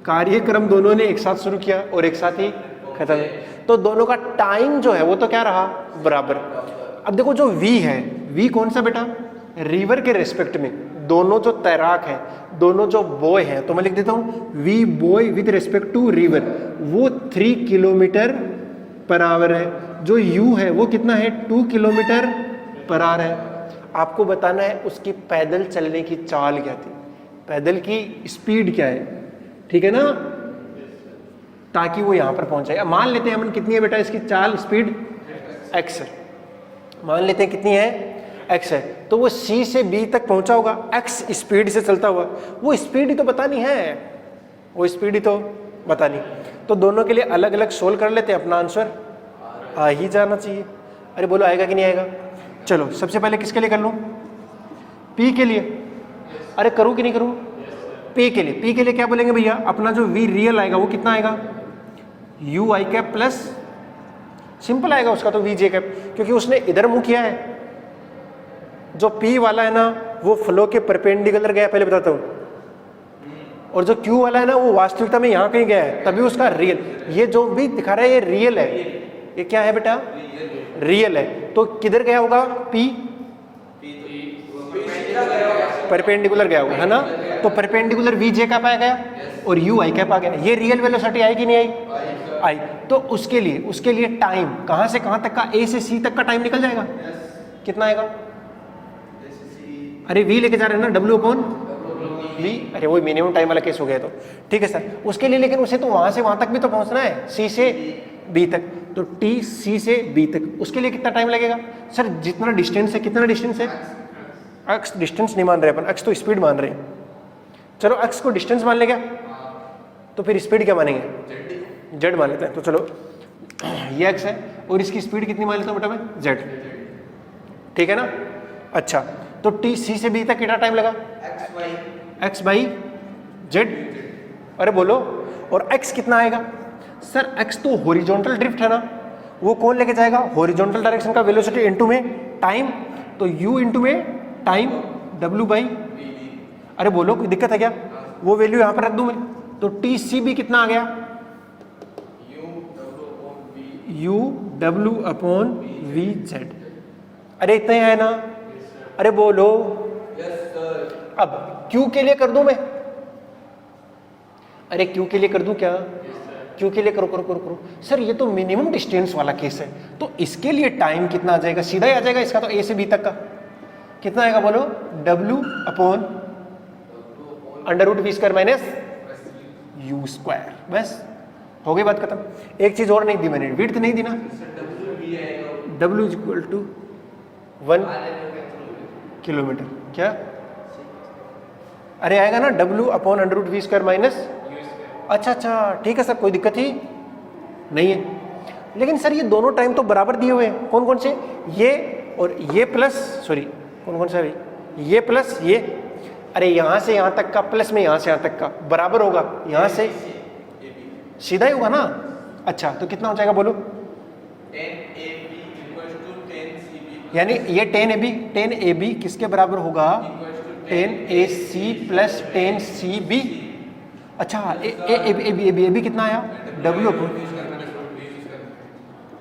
कार्यक्रम, दोनों ने एक साथ शुरू किया और एक साथ ही खत्म। तो दोनों का टाइम जो है वो तो क्या रहा? बराबर। अब देखो जो v है, v कौन सा बेटा? रिवर के रेस्पेक्ट में दोनों जो तैराक हैं, दोनों जो बॉय हैं, तो मैं लिख देता हूँ v boat with respect to river, वो 3 किलोमीटर पर आवर है। जो u है वो कितना है? 2 किलोमीटर पर आवर है। आपको बताना है उसकी पैदल चलने की चाल क्या थी, पैदल की स्पीड क्या है, ठीक है ना, ताकि वो यहां पर पहुंच जाए। मान लेते हैं हम कितनी है बेटा इसकी चाल, स्पीड x है, मान लेते हैं कितनी है? x है। तो वो c से b तक पहुंचा होगा x स्पीड से चलता हुआ। वो स्पीड ही तो बतानी है, वो स्पीड ही तो बतानी। तो दोनों के लिए अलग अलग सोल्व कर लेते हैं, अपना आंसर आ ही जाना चाहिए। अरे बोलो आएगा कि नहीं आएगा? चलो सबसे पहले किसके लिए कर लूँ? p के लिए। अरे करूँ कि नहीं करूँ? p के लिए। p के लिए क्या बोलेंगे भैया? अपना जो v रियल आएगा वो कितना आएगा? u आई कैप प्लस, सिंपल आएगा उसका तो v जे कैप, क्योंकि उसने इधर मुंह किया है। जो p वाला है ना वो फ्लो के परपेंडिकुलर गया, पहले बताता हूँ। और जो q वाला है ना वो वास्तविकता में यहाँ कहीं गया है, तभी उसका रियल। ये जो भी दिखा रहा है ये रियल है। ये क्या है बेटा? रियल है। तो किधर गया होगा p? परपेंडिकुलर गया होगा, है ना। तो परपेंडिकुलर v जे कैप आ गया और u आई कैप आ गया। ये रियल वेलोसिटी आई कि नहीं आई? आई। तो उसके लिए टाइम कहाँ से कहाँ तक का? a से c तक का टाइम निकल जाएगा। कितना आएगा? अरे v लेके जा रहे हैं ना, w अपॉन v। अरे वो मिनिमम टाइम वाला केस हो गया। तो ठीक है सर, उसके लिए लेकिन उसे तो वहां से वहां तक भी तो पहुंचना है, c से b तक। तो t c से b तक, उसके लिए कितना टाइम लगेगा? सर जितना डिस्टेंस है, कितना डिस्टेंस है? x डिस्टेंस नहीं मान रहे अपन, x तो स्पीड मान रहे हैं। चलो x को डिस्टेंस मान लेगा, तो फिर स्पीड क्या मानेंगे? z मान लेते हैं। तो चलो ये x है और इसकी स्पीड कितनी मान लेता हूँ बेटा मैं? z, ठीक है ना। अच्छा, तो t c से b तक कितना टाइम लगा? x by z। अरे बोलो, और x कितना आएगा? सर x तो हॉरिजॉन्टल ड्रिफ्ट है ना, वो कौन लेके जाएगा? हॉरिजॉन्टल डायरेक्शन का वेलोसिटी इनटू में टाइम, तो u इनटू में टाइम w बाई। अरे बोलो कोई दिक्कत है क्या? वो वैल्यू यहाँ पर रख दूं मैं, तो टी सी बी कितना आ गया? u w upon V Z. अरे इतना ही है ना? अरे बोलो। अब q के लिए कर दूं मैं? अरे q के लिए कर दूं क्या? q के लिए करो। सर ये तो मिनिमम डिस्टेंस वाला केस है, तो इसके लिए टाइम कितना आ जाएगा? सीधा ही आ जाएगा इसका, तो a से b तक का कितना आएगा बोलो? w upon under root V square minus U square. बस हो गई बात खत्म। एक चीज और नहीं दी मैंने, विड्थ नहीं दी ना। w is equal to 1 kilometre. क्या? अरे आएगा ना w upon under root V square minus. अच्छा ठीक है सर, कोई दिक्कत ही नहीं है। लेकिन सर ये दोनों टाइम तो बराबर दिए हुए हैं। कौन कौन से? ये और ये प्लस, सॉरी कौन कौन सा भाई? ये प्लस ये। अरे यहां से यहां तक का प्लस में यहां से यहां तक का बराबर होगा, यहां से सीधा ही होगा ना। अच्छा तो कितना हो जाएगा बोलो?
10AB equals to 10CB
यानी ये 10AB किसके बराबर होगा? 10AC plus 10CB। अच्छा AB कितना आया? W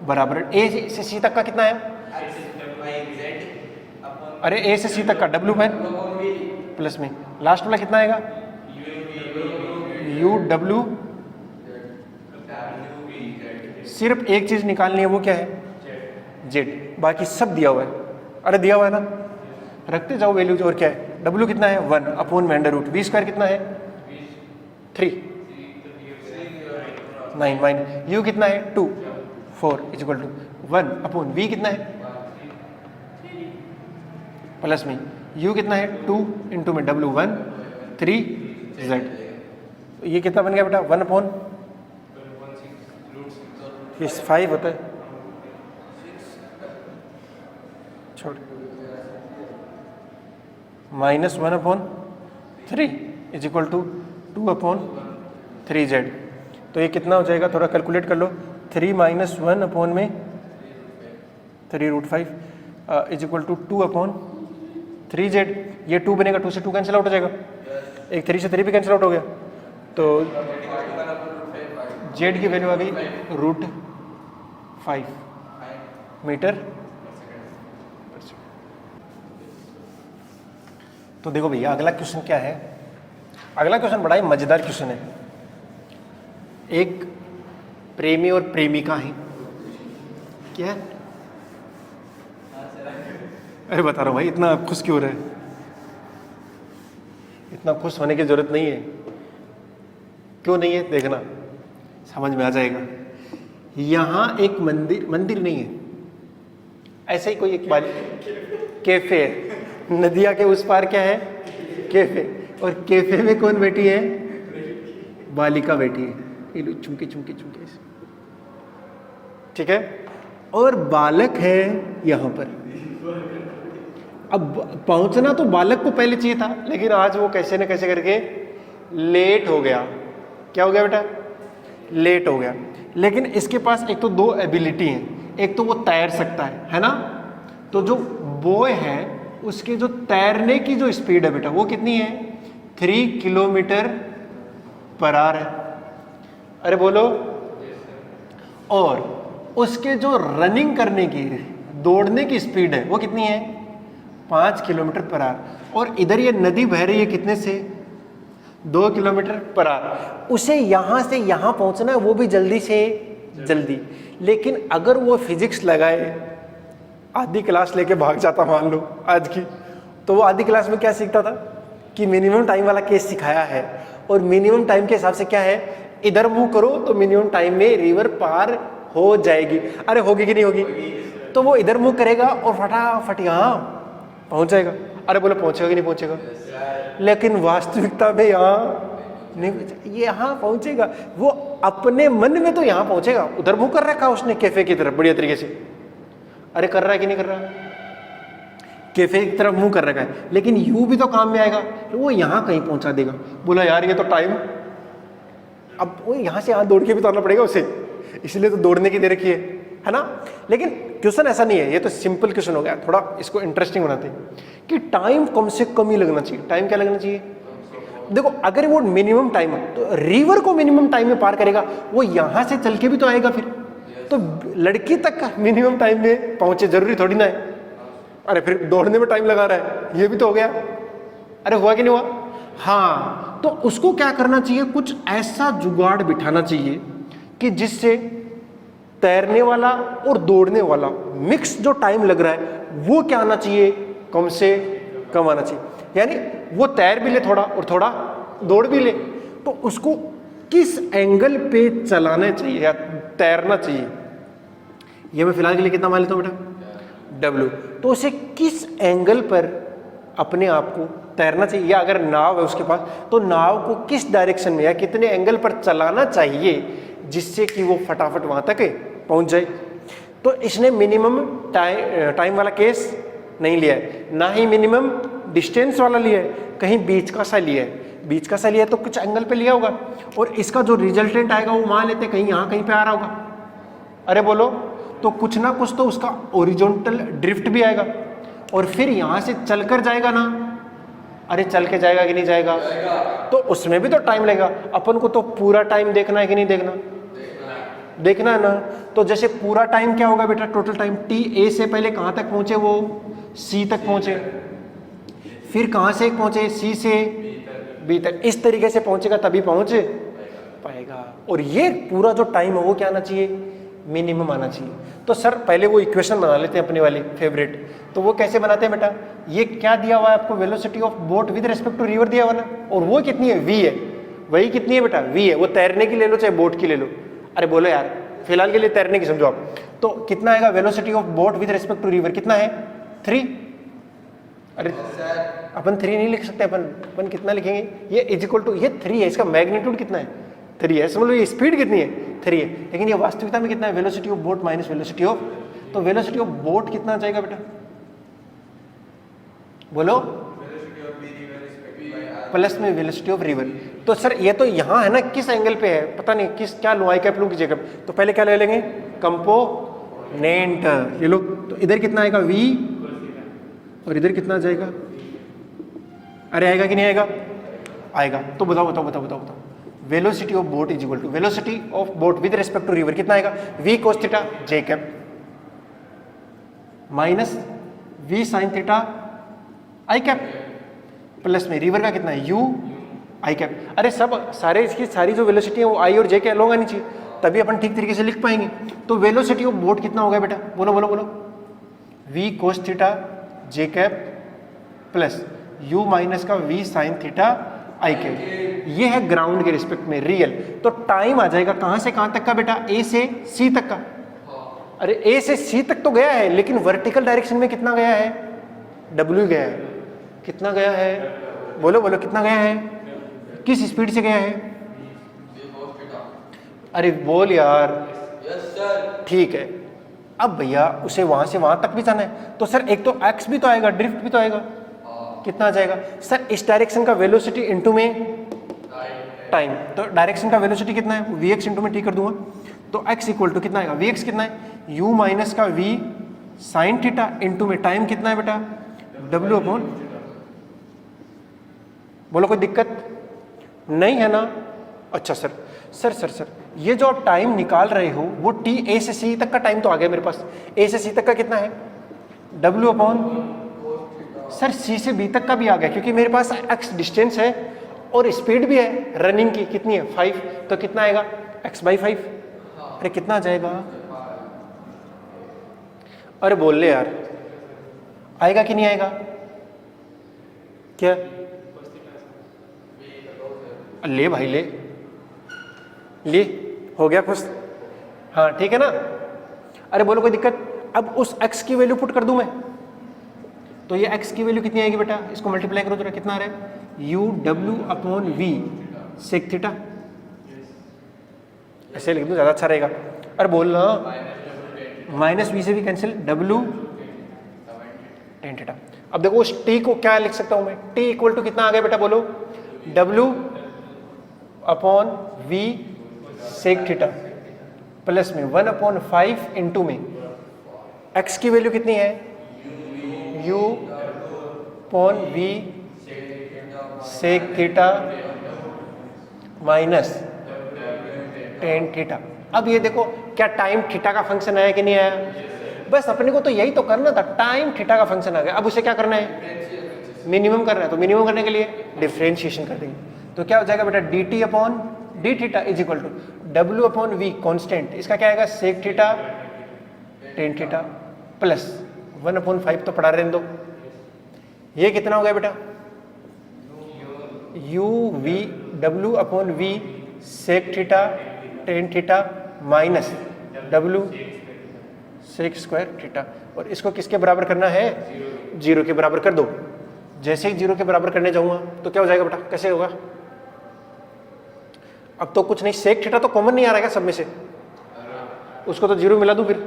बराबर A से C तक का कितना आया? अरे A से C तक का W में प्लस में लास्ट वाला कितना आएगा? UW। सिर्फ एक चीज निकालनी है, वो क्या है? Z। बाकी सब दिया हुआ है। अरे दिया हुआ है ना, रखते जाओ वैल्यूज। और क्या है? W कितना है? 1 अपॉन में अंडर रूट। V स्क्वायर कितना है? 3 9 माइन U कितना है? 2 4 is equal to 1 upon V कितना है? प्लस में U कितना है? 2 इंटू में W 1 3 Z। ये कितना बन गया बेटा? 1 अपॉन 5 होता है। छोड़ minus 1 upon 3 is equal to 2 upon 3Z। तो ये कितना हो जाएगा? थोड़ा कैलकुलेट कर लो। 3 माइनस 1 अपॉन में 3 root 5 is equal to 2 upon 3Z। ये 2 बनेगा, 2 से 2 कैंसिल आउट हो जाएगा, एक 3 से 3 भी कैंसिल आउट हो गया। तो Z की वैल्यू आ गई रूट 5 मीटर। तो देखो भैया अगला क्वेश्चन क्या है? अगला क्वेश्चन बड़ा ही मजेदार क्वेश्चन है। एक प्रेमी और प्रेमिका है। क्या? अरे बता रहा हूँ भाई, इतना खुश क्यों हो रहे? इतना खुश होने की जरूरत नहीं है। क्यों नहीं है? देखना समझ में आ जाएगा। यहाँ एक मंदिर नहीं है, ऐसे ही कोई एक कैफे है। नदिया के उस पार क्या है? कैफे। और कैफे में कौन बैठी है? बालिका बैठी है। ये लो चुमके चुमके चुमके, ठीक है। और बालक है यहाँ पर। अब पहुंचना तो बालक को पहले चाहिए था, लेकिन आज वो कैसे न कैसे करके लेट हो गया। क्या हो गया बेटा? लेट हो गया। लेकिन इसके पास एक तो 2 एबिलिटी हैं। एक तो वो तैर सकता है ना। तो जो बॉय है उसके जो तैरने की जो स्पीड है बेटा वो कितनी है? 3 किलोमीटर पर आवर है। अरे बोलो। और उसके जो रनिंग करने की, दौड़ने की स्पीड है वो कितनी है? 5 किलोमीटर पर आवर। और इधर ये नदी बह रही है कितने से? 2 किलोमीटर पर आवर। उसे यहां से यहां पहुंचना है, वो भी जल्दी से जल्दी। लेकिन अगर वो फिजिक्स लगाए, आधी क्लास लेके भाग जाता मान लो आज की, तो वो आधी क्लास में क्या सीखता था कि मिनिमम टाइम वाला केस सिखाया है। और मिनिमम टाइम के हिसाब से क्या है? इधर मूव करो तो मिनिमम टाइम में रिवर पार हो जाएगी। अरे होगी कि नहीं होगी? तो वो इधर मूव करेगा और फटाफट यहाँ पहुंच जाएगा। अरे बोलो पहुंचेगा कि नहीं पहुंचेगा? लेकिन वास्तविकता में यहाँ नहीं, ये यहाँ पहुंचेगा। वो अपने मन में तो यहाँ पहुंचेगा, उधर मुंह कर रखा उसने कैफे की तरफ बढ़िया तरीके से। अरे कर रहा है कि नहीं कर रहा? कैफे की तरफ मुंह कर रखा है, लेकिन यू भी तो काम में आएगा। तो वो यहाँ कहीं पहुंचा देगा। बोला यार ये तो टाइम, अब वो यहाँ से यहाँ दौड़ के भी तो आना पड़ेगा उसे, इसलिए तो दौड़ने की दे रखी है ना। लेकिन क्वेश्चन ऐसा नहीं है, ये तो सिंपल क्वेश्चन हो गया। थोड़ा इसको इंटरेस्टिंग बनाते हैं कि टाइम कम से कम ही लगना चाहिए। टाइम क्या लगना चाहिए? देखो अगर वो मिनिमम टाइम है तो रिवर को मिनिमम टाइम में पार करेगा, वो यहां से चल के भी तो आएगा फिर। तो लड़की तक मिनिमम टाइम में पहुंचे, जरूरी थोड़ी ना है। अरे फिर दौड़ने में टाइम लगा रहा है, ये भी तो हो गया। अरे हुआ कि नहीं हुआ? हाँ, तो उसको क्या करना चाहिए? कुछ ऐसा जुगाड़ बिठाना चाहिए कि जिससे तैरने वाला और दौड़ने वाला मिक्स जो टाइम लग रहा है वो क्या आना चाहिए? कम से कम आना चाहिए। यानी वो तैर भी ले थोड़ा और थोड़ा दौड़ भी ले, तो उसको किस एंगल पे चलाना चाहिए या तैरना चाहिए, ये मैं फिलहाल के लिए कितना मान लेता हूं बेटा? W। तो उसे किस एंगल पर अपने आप को तैरना चाहिए, या अगर नाव है उसके पास तो नाव को किस डायरेक्शन में या कितने एंगल पर चलाना चाहिए जिससे कि वो फटाफट वहां तक पहुंच जाए। तो इसने मिनिमम टाइम वाला केस नहीं लिया है, ना ही मिनिमम डिस्टेंस वाला लिया है, कहीं बीच का सा लिया है। बीच का सा लिया तो कुछ एंगल पे लिया होगा, और इसका जो रिजल्टेंट आएगा वो मान लेते कहीं यहाँ कहीं पे आ रहा होगा। अरे बोलो, तो कुछ ना कुछ तो उसका ओरिजेंटल ड्रिफ्ट भी आएगा, और फिर यहाँ से चलकर जाएगा ना। अरे चल के जाएगा कि नहीं जाएगा? तो उसमें भी तो टाइम लगेगा। अपन को तो पूरा टाइम देखना है कि नहीं देखना? देखना है ना। तो जैसे पूरा टाइम क्या होगा बेटा, टोटल टाइम टी ए से पहले कहाँ तक पहुंचे, वो सी तक पहुंचे, फिर कहाँ से पहुंचे, सी से बी तक, इस तरीके से पहुंचेगा तभी पहुंच पाएगा। और ये पूरा जो टाइम है वो क्या आना चाहिए, मिनिमम आना चाहिए। तो सर पहले वो इक्वेशन बना लेते हैं अपनी वाली फेवरेट। तो वो कैसे बनाते हैं बेटा, ये क्या दिया हुआ है आपको, velocity of boat with respect to river दिया हुआ ना, और वो कितनी है, v है। वही कितनी है बेटा, v है। वो तैरने की ले लो चाहे बोट की ले लो। अरे बोलो यार, फिलहाल के लिए तैरने की समझो आप। तो कितना आएगा velocity of boat with respect to river, कितना है 3। अरे अपन 3 नहीं लिख सकते, अपन कितना लिखेंगे, ये इज इक्वल टू, ये 3 है, इसका मैग्नीट्यूड कितना है 3 है, समझ लो ये स्पीड कितनी है 3 है, लेकिन ये वास्तविकता में कितना है, velocity of boat minus velocity of, तो वेलोसिटी ऑफ बोट कितना आ जाएगा बेटा, बोलो, प्लस में वेलोसिटी ऑफ रिवर। तो सर ये तो यहाँ है ना, किस एंगल पे है पता नहीं, किस क्या लूँ, आई कैप लूँ की जगह, तो पहले क्या ले लेंगे, कंपोनेंट ये लो। तो इधर कितना आएगा v, और इधर कितना आ जाएगा, अरे आएगा कि नहीं आएगा, आएगा। तो बताओ बताओ बताओ बताओ बताओ, velocity of boat is equal to velocity of boat with respect to river कितना आएगा, v cos theta j cap minus v sin theta i cap, plus में रिवर का कितना है u i कैप। अरे सब सारे इसकी सारी जो वेलोसिटी है वो i और j के अलग आनी चाहिए, तभी अपन ठीक तरीके से लिख पाएंगे। तो वेलोसिटी ऑफ बोट कितना होगा बेटा, बोलो बोलो बोलो, v cos theta j cap plus u minus का v sin theta i cap. ये है ग्राउंड के रिस्पेक्ट में रियल। तो टाइम आ जाएगा कहां से कहां तक का बेटा, a से c तक का। अरे a से c तक तो गया है, लेकिन वर्टिकल डायरेक्शन में कितना गया है, w गया है, कितना गया है, बोलो बोलो कितना गया है, किस स्पीड से गया है, अरे बोल यार, ठीक है। अब भैया उसे वहां से वहां तक भी जाना है, तो सर एक तो x भी तो आएगा, ड्रिफ्ट भी तो आएगा, कितना आ जाएगा सर, इस डायरेक्शन का वेलोसिटी इनटू में टाइम, तो डायरेक्शन का वेलोसिटी कितना है, vx इनटू में t कर दूंगा, तो x इक्वल टू कितना आएगा, vx कितना है, u माइनस का v sin थीटा इनटू में टाइम कितना है बेटा, w अपॉन, बोलो कोई दिक्कत नहीं है ना। अच्छा सर सर सर सर ये जो आप टाइम निकाल रहे हो वो टी ए से सी तक का टाइम तो आ गया मेरे पास, ए से सी तक का कितना है, w अपॉन, सर सी से बी तक का भी आ गया, क्योंकि मेरे पास x डिस्टेंस है और स्पीड भी है रनिंग की, कितनी है 5, तो कितना आएगा x/5। अरे कितना आ जाएगा, अरे बोल ले यार, आएगा कि नहीं आएगा, क्या ले भाई ले ले, हो गया खुश, हाँ ठीक है ना। अरे बोलो कोई दिक्कत, अब उस x की वैल्यू पुट कर दूं मैं, तो ये x की वैल्यू कितनी आएगी बेटा, इसको मल्टीप्लाई करो जरा, कितना आ रहा है, u w upon v sec theta, ऐसे लिख दूं ज़्यादा अच्छा रहेगा। अरे बोल ना, माइनस v से भी कैंसिल, w tan थीटा। अब देखो उस t को क्या लिख सकता हूं मैं, t इक्वल टू कितना आ गया बेटा, बोलो w upon v sec theta plus में 1/5 इंटू में x की वैल्यू कितनी है, u upon v sec theta minus tan theta. अब ये देखो क्या टाइम थीटा का फंक्शन आया कि नहीं आया, बस अपने को तो यही तो करना था, टाइम थीटा का फंक्शन आ गया। अब उसे क्या करना है, मिनिमम करना है, तो मिनिमम करने के लिए डिफरेंशिएशन कर देंगे, तो क्या हो जाएगा बेटा, dt upon D theta is equal to w upon v constant, इसका क्या आएगा sec theta tan theta plus 1/5 तो पढ़ा रहने दो, ये कितना हो गया बेटा, u v w upon v sec theta tan theta minus w sec square theta, और इसको किसके बराबर करना है, 0 के बराबर कर दो। जैसे ही 0 के बराबर करने जाऊंगा तो क्या हो जाएगा बेटा, कैसे होगा, अब तो कुछ नहीं, सेक थीटा तो कॉमन नहीं आ रहा है सब में से, उसको तो 0 मिला दूं फिर,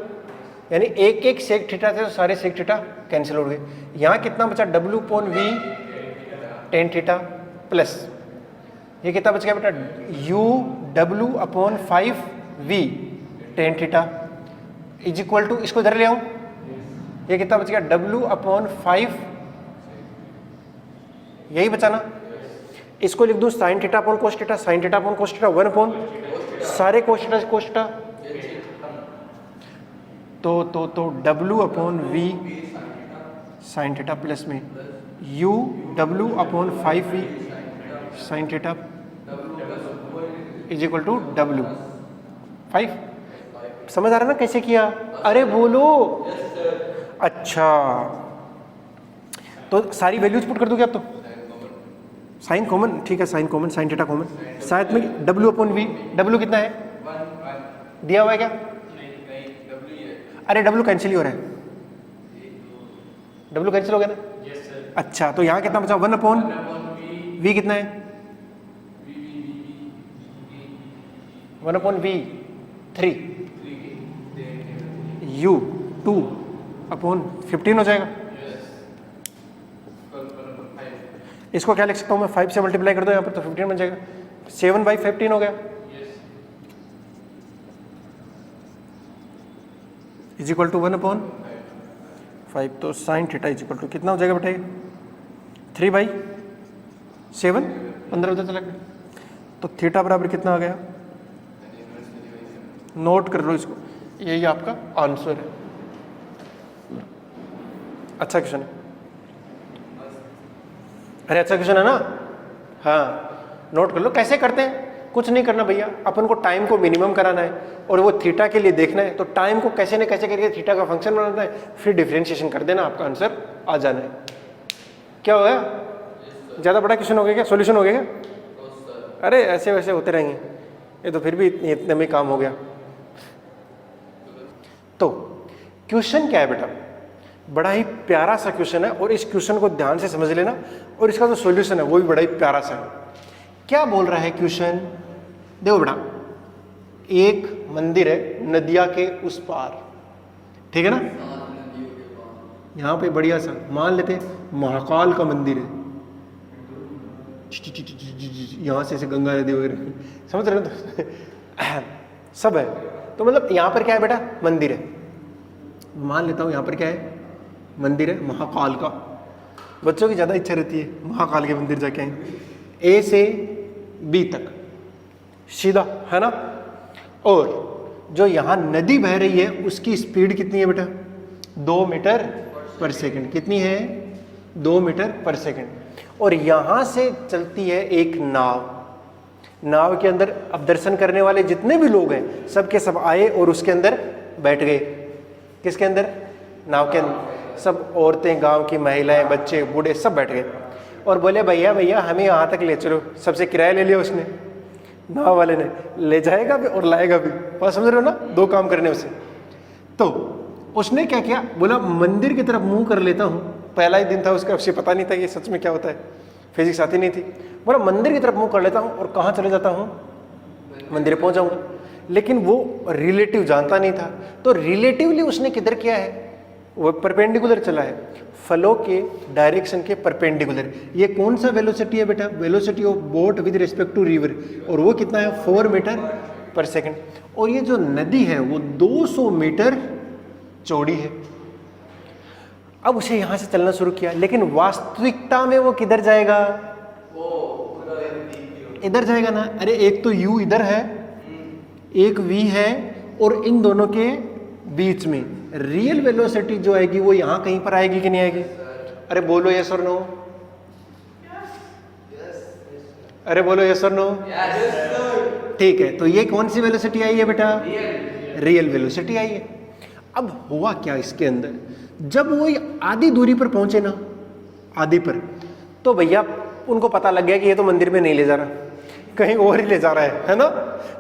यानी एक एक सेक थीटा थे तो सारे सेक थीटा कैंसिल हो गए। यहाँ कितना बचा, w upon v tan theta plus ये कितना बच गया बेटा, U W upon 5 V tan theta is equal to, इसको इधर ले आऊं, ये कितना बच गया, डब्ल्यू अपॉन 5, यही बचाना। इसको लिख दूं sine theta upon cos theta, sine theta upon cos theta 1 upon सारे कोस थीटा कोस थीटा, तो डब्ल्यू upon v sine theta plus में u W upon 5 v sine theta is equal to डब्ल्यू 5। समझ आ रहा ना कैसे किया? अरे बोलो। अच्छा तो सारी वैल्यूज पुट कर दोगे आप, तो साइन कॉमन, ठीक है sine common, sine theta common, साथ में डब्ल्यू अपॉन वी, डब्ल्यू कितना है दिया हुआ है क्या? अरे डब्ल्यू कैंसिल ही हो रहा है, डब्ल्यू कैंसिल हो गया ना? yes, sir. अच्छा तो यहाँ कितना बचा, 1 अपॉन वी कितना है, 1 अपॉन वी 3, यू 2 अपॉन 15 हो जाएगा। इसको क्या लिख सकता हूँ मैं, 5 से मल्टीप्लाई कर दो यहाँ पर तो 15 बन जाएगा, 7/15 हो गया इज इक्वल टू 1 अपॉन 5। तो sine theta is equal to कितना हो जाएगा बेटा, 3/7, 15 पता चला। तो थीटा बराबर कितना आ गया, नोट कर लो इसको, यही आपका आंसर है। अच्छा क्वेश्चन है, अरे अच्छा क्वेश्चन है ना, हाँ नोट कर लो। कैसे करते हैं, कुछ नहीं करना भैया, अपन को टाइम को मिनिमम कराना है और वो थीटा के लिए देखना है, तो टाइम को कैसे न कैसे करके थीटा का फंक्शन बनाना है, फिर डिफरेंशिएशन कर देना, आपका आंसर आ जाना है। क्या हो गया, ज़्यादा बड़ा क्वेश्चन हो गया क्या, सॉल्यूशन हो गया क्या? अरे ऐसे वैसे होते रहेंगे, ये तो फिर भी इतने में काम हो गया। तो क्वेश्चन क्या है बेटा, बड़ा ही प्यारा सा क्वेश्चन है और इस क्वेश्चन को ध्यान से समझ लेना, और इसका जो सॉल्यूशन है वो भी बड़ा ही प्यारा सा है। क्या बोल रहा है क्वेश्चन, देखो बेटा, एक मंदिर है नदिया के उस पार, ठीक है ना, यहाँ पे बढ़िया सा मान लेते महाकाल का मंदिर है, यहाँ से गंगा नदी वगैरह, समझ रहे हो तो सब है। तो मतलब यहाँ पर क्या है बेटा, मंदिर है, मान लेता हूँ यहाँ पर क्या है, मंदिर है महाकाल का। बच्चों की ज़्यादा इच्छा रहती है महाकाल के मंदिर जाके आएंगे, ए से बी तक सीधा, है ना। और जो यहाँ नदी बह रही है उसकी स्पीड कितनी है बेटा, 2 मीटर पर सेकंड। कितनी है, 2 मीटर पर सेकंड। और यहाँ से चलती है एक नाव, नाव के अंदर अब दर्शन करने वाले जितने भी लोग हैं सब के सब आए और उसके अंदर बैठ गए। किसके अंदर, नाव के अंदर। सब औरतें, गांव की महिलाएं, बच्चे, बूढ़े सब बैठ गए और बोले भैया भैया हमें यहाँ तक ले चलो। सबसे किराया ले लिया उसने, नाव वाले ने, ले जाएगा भी और लाएगा भी, बात समझ रहे हो ना, 2 काम करने उसे। तो उसने क्या किया, बोला मंदिर की तरफ मुंह कर लेता हूँ। पहला ही दिन था उसका, उसे पता नहीं था कि सच में क्या होता है, फिजिक्स आती नहीं थी। बोला मंदिर की तरफ मुंह कर लेता हूँ और कहाँ चले जाता हूँ, मंदिर पहुँच जाऊँगा। लेकिन वो रिलेटिव जानता नहीं था, तो रिलेटिवली उसने किधर किया है, वो परपेंडिकुलर चला है, फलो के डायरेक्शन के परपेंडिकुलर। ये कौन सा वेलोसिटी है बेटा, velocity of boat with respect to river, और वो कितना है, 4 मीटर पर सेकंड। और ये जो नदी है वो 200 मीटर चौड़ी है। अब उसे यहाँ से चलना शुरू किया, लेकिन वास्तविकता में वो किधर जाएगा, इधर जाएगा ना। अरे एक तो u इधर है, एक v है, और इन दोनों के बीच में रियल वेलोसिटी जो आएगी वो यहाँ कहीं पर आएगी कि नहीं आएगी। अरे बोलो यस और नो, अरे बोलो यस और नो। ठीक है, तो ये कौन सी वेलोसिटी आई है बेटा, रियल वेलोसिटी आई है। अब हुआ क्या इसके अंदर, जब वो आधी दूरी पर पहुंचे ना, आधी पर, तो भैया उनको पता लग गया कि ये तो मंदिर में नहीं ले जा रहा, कहीं और ही ले जा रहा है ना,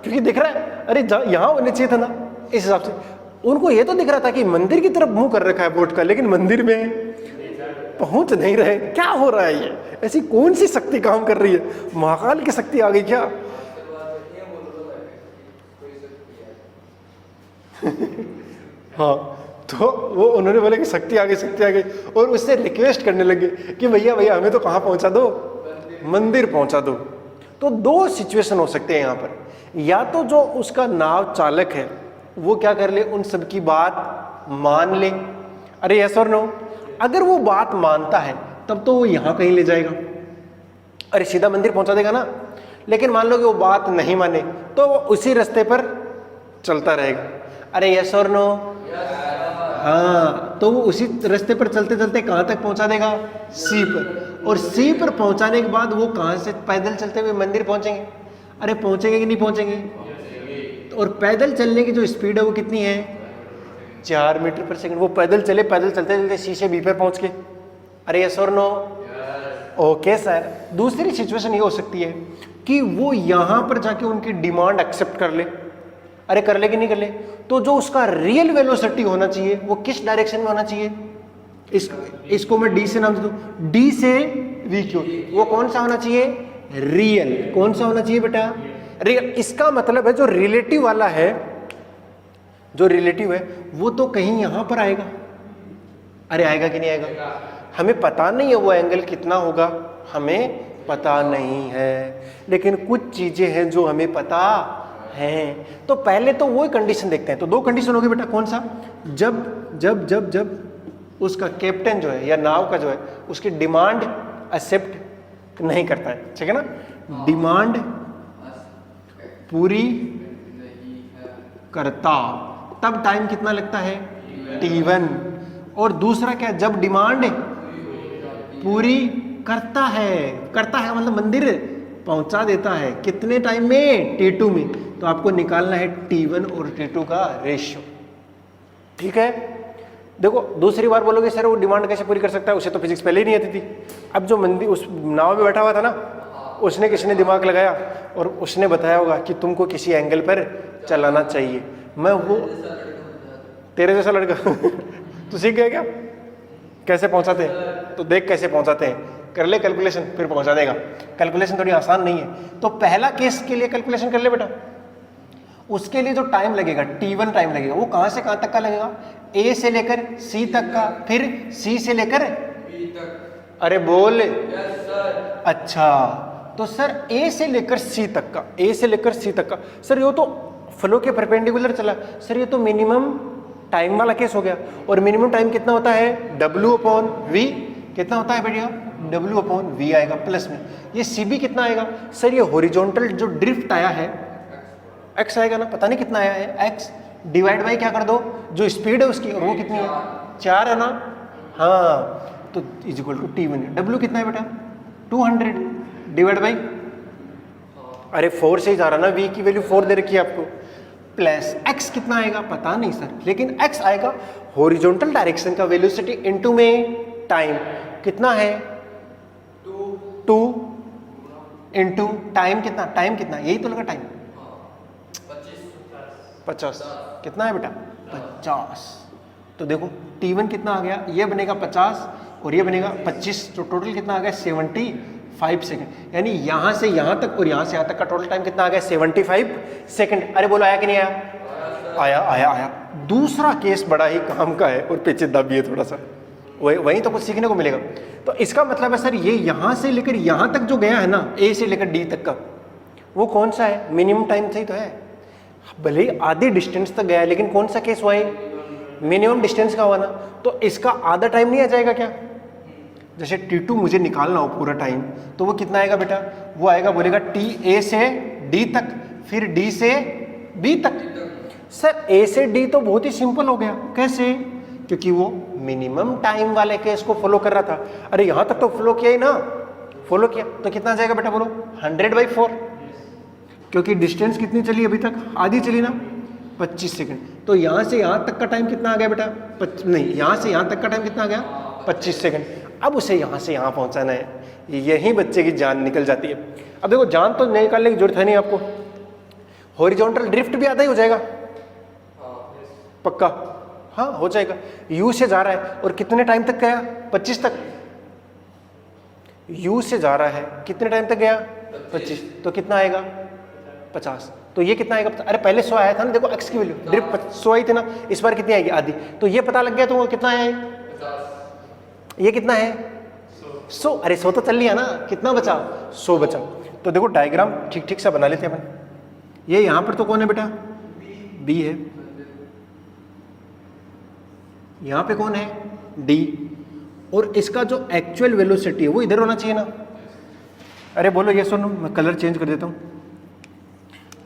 क्योंकि दिख रहा है अरे यहाँ होने चाहिए था ना। इस हिसाब से उनको ये तो दिख रहा था कि मंदिर की तरफ मुंह कर रखा है बोट का, लेकिन मंदिर में पहुंच नहीं रहे। क्या हो रहा है, ये ऐसी कौन सी शक्ति काम कर रही है, महाकाल की शक्ति आ गई क्या? हाँ, तो वो उन्होंने बोला कि शक्ति आ गई, शक्ति आ गई, और उससे रिक्वेस्ट करने लगे कि भैया भैया हमें तो कहाँ पहुंचा दो, मंदिर पहुंचा दो। तो दो सिचुएशन हो सकते हैं यहाँ पर, या तो जो उसका नाव चालक है वो क्या कर ले, उन सब की बात मान ले, अरे यस और नो। अगर वो बात मानता है तब तो वो यहाँ कहीं ले जाएगा, अरे सीधा मंदिर पहुंचा देगा ना। लेकिन मान लो कि वो बात नहीं माने तो वो उसी रास्ते पर चलता रहेगा, अरे यस और नो। हाँ, तो वो उसी रास्ते पर चलते चलते कहाँ तक पहुंचा देगा, सी पर, और सी पर पहुंचाने के बाद वो कहाँ से पैदल चलते हुए मंदिर पहुंचेंगे, अरे पहुंचेंगे कि नहीं पहुंचेंगे। और पैदल चलने की जो स्पीड है वो कितनी है, 4 मीटर पर सेकंड। वो पैदल चले, पैदल चलते चलते सी से बी पर पहुंच के, अरे यस और नो। Okay sir. दूसरी सिचुएशन ये हो सकती है कि वो यहां पर जाके उनकी डिमांड एक्सेप्ट कर ले, अरे कर ले कि नहीं कर ले। तो जो उसका रियल वेलोसिटी होना चाहिए वो किस डायरेक्शन में होना चाहिए, इसको मैं डी से नाम दे दूं, डी से वी क्यू, वो कौन सा होना चाहिए, रियल। कौन सा होना चाहिए बेटा, रियल। इसका मतलब है जो रिलेटिव वाला है, जो रिलेटिव है वो तो कहीं यहां पर आएगा, अरे आएगा कि नहीं आएगा, हमें पता नहीं है वो एंगल कितना होगा, हमें पता नहीं है, लेकिन कुछ चीजें हैं जो हमें पता हैं। तो पहले तो वो कंडीशन देखते हैं। तो दो कंडीशन होगी बेटा, कौन सा, जब जब जब जब उसका कैप्टन जो है या नाव का जो है उसकी डिमांड एक्सेप्ट नहीं करता है, ठीक है ना, डिमांड पूरी करता, तब टाइम कितना लगता है, T1। और दूसरा क्या, जब डिमांड पूरी करता है मतलब मंदिर पहुंचा देता है, कितने टाइम में, T2 में। तो आपको निकालना है T1 और T2 का रेशियो, ठीक है। देखो दूसरी बार बोलोगे सर वो डिमांड कैसे पूरी कर सकता है, उसे तो फिजिक्स पहले ही नहीं आती थी। अब जो मंदिर उस नाव में बैठा हुआ था ना, उसने किसने दिमाग लगाया और उसने बताया होगा कि तुमको किसी एंगल पर चलाना चाहिए। मैं वो तेरे जैसा लड़का तू सीख गया क्या, कैसे पहुंचाते हैं, तो देख कैसे पहुंचाते हैं, कर ले कैलकुलेशन फिर पहुंचा देगा। कैलकुलेशन थोड़ी आसान नहीं है। तो पहला केस के लिए कैलकुलेशन कर ले बेटा, उसके लिए जो टाइम लगेगा T1 टाइम लगेगा, वो कहां से कहां तक का लगेगा, A से लेकर C तक का, फिर C से लेकर B तक। अरे बोल अच्छा, तो सर A से लेकर C तक का, A से लेकर C तक का, सर ये तो फ्लो के परपेंडिकुलर चला, सर ये तो मिनिमम टाइम वाला केस हो गया। और मिनिमम टाइम कितना होता है, W/V कितना होता है बेटा, W/V आएगा प्लस में। ये CB कितना आएगा, सर ये हॉरिजॉन्टल जो ड्रिफ्ट आया है x आएगा ना, पता नहीं कितना आया है, x डिवाइड बाई क्या कर दो जो स्पीड है उसकी, और वो कितनी है, 4 है ना, हाँ, तो is equal to T1। W कितना है बेटा, 200 डिवाइड बाई, अरे 4 से ही जा रहा ना, v की वैल्यू 4 दे रखी है आपको, प्लस x कितना आएगा पता नहीं सर, लेकिन x आएगा हॉरिजॉन्टल डायरेक्शन का वेलोसिटी इनटू में टाइम, कितना है 2 इनटू टाइम कितना, टाइम कितना, यही तो लगा टाइम 50 कितना है बेटा 50। तो देखो T1 कितना आ गया, ये बनेगा 50 और ये बनेगा 25, तो टोटल कितना आ गया 75 सेकंड। यानी यहां से यहां तक और यहां से यहां तक का टोटल टाइम कितना आ गया 75 सेकंड। अरे बोलो आया कि नहीं आया, आया आया आया। दूसरा केस बड़ा ही काम का है और पेचीदा भी है थोड़ा सा, वहीं तो कुछ सीखने को मिलेगा। तो इसका मतलब है सर ये यहां से लेकर यहां तक जो गया है ना, A से लेकर D तक का, वो कौन सा है, मिनिमम टाइम से ही तो है, भले ही आधी डिस्टेंस तक गया है, लेकिन कौन सा केस हुआ है, मिनिमम डिस्टेंस का हुआ ना। तो इसका आधा टाइम नहीं आ जाएगा क्या, जैसे T2 मुझे निकालना हो पूरा टाइम, तो वो कितना आएगा बेटा, वो आएगा बोलेगा A से D तक, फिर D से B तक। सर A से D तो बहुत ही सिंपल हो गया, कैसे, क्योंकि वो मिनिमम टाइम वाले केस को फॉलो कर रहा था। अरे यहां तक तो फॉलो किया ही ना, फॉलो किया, तो कितना आ जाएगा बेटा बोलो, 100/4, क्योंकि डिस्टेंस कितनी चली अभी तक, आधी चली ना, 25 सेकंड। तो यहां से यहां तक का टाइम कितना आ गया बेटा, नहीं, यहां से यहां तक का टाइम कितना आ गया, 25 सेकंड। अब उसे यहां से यहां पहुंचाना है, यही बच्चे की जान निकल जाती है। अब देखो जान तो निकालने की जरूरत है नहीं आपको, हॉरिजॉन्टल ड्रिफ्ट भी आधा ही हो जाएगा, पक्का, हाँ हो जाएगा। U से जा रहा है और कितने टाइम तक गया, 25 तक। U से जा रहा है कितने टाइम तक गया, 25, तो कितना आएगा 50। तो ये कितना आएगा, अरे पहले 100 आया था ना, देखो x की वैल्यू ड्रिफ्ट 100 आई थी ना, इस बार कितनी आएगी, आधी। तो ये पता लग गया तो वो कितना है, 50। ये कितना है 100, अरे 100 तो चल लिया ना, कितना बचा 100 बचा। तो देखो डायग्राम ठीक ठीक सा बना लेते हैं अपन। ये यहाँ पर तो कौन है बेटा, बी है, यहाँ पे कौन है, डी, और इसका जो एक्चुअल वेलोसिटी है वो इधर होना चाहिए ना। अरे बोलो ये सुनो, मैं कलर चेंज कर देता हूँ।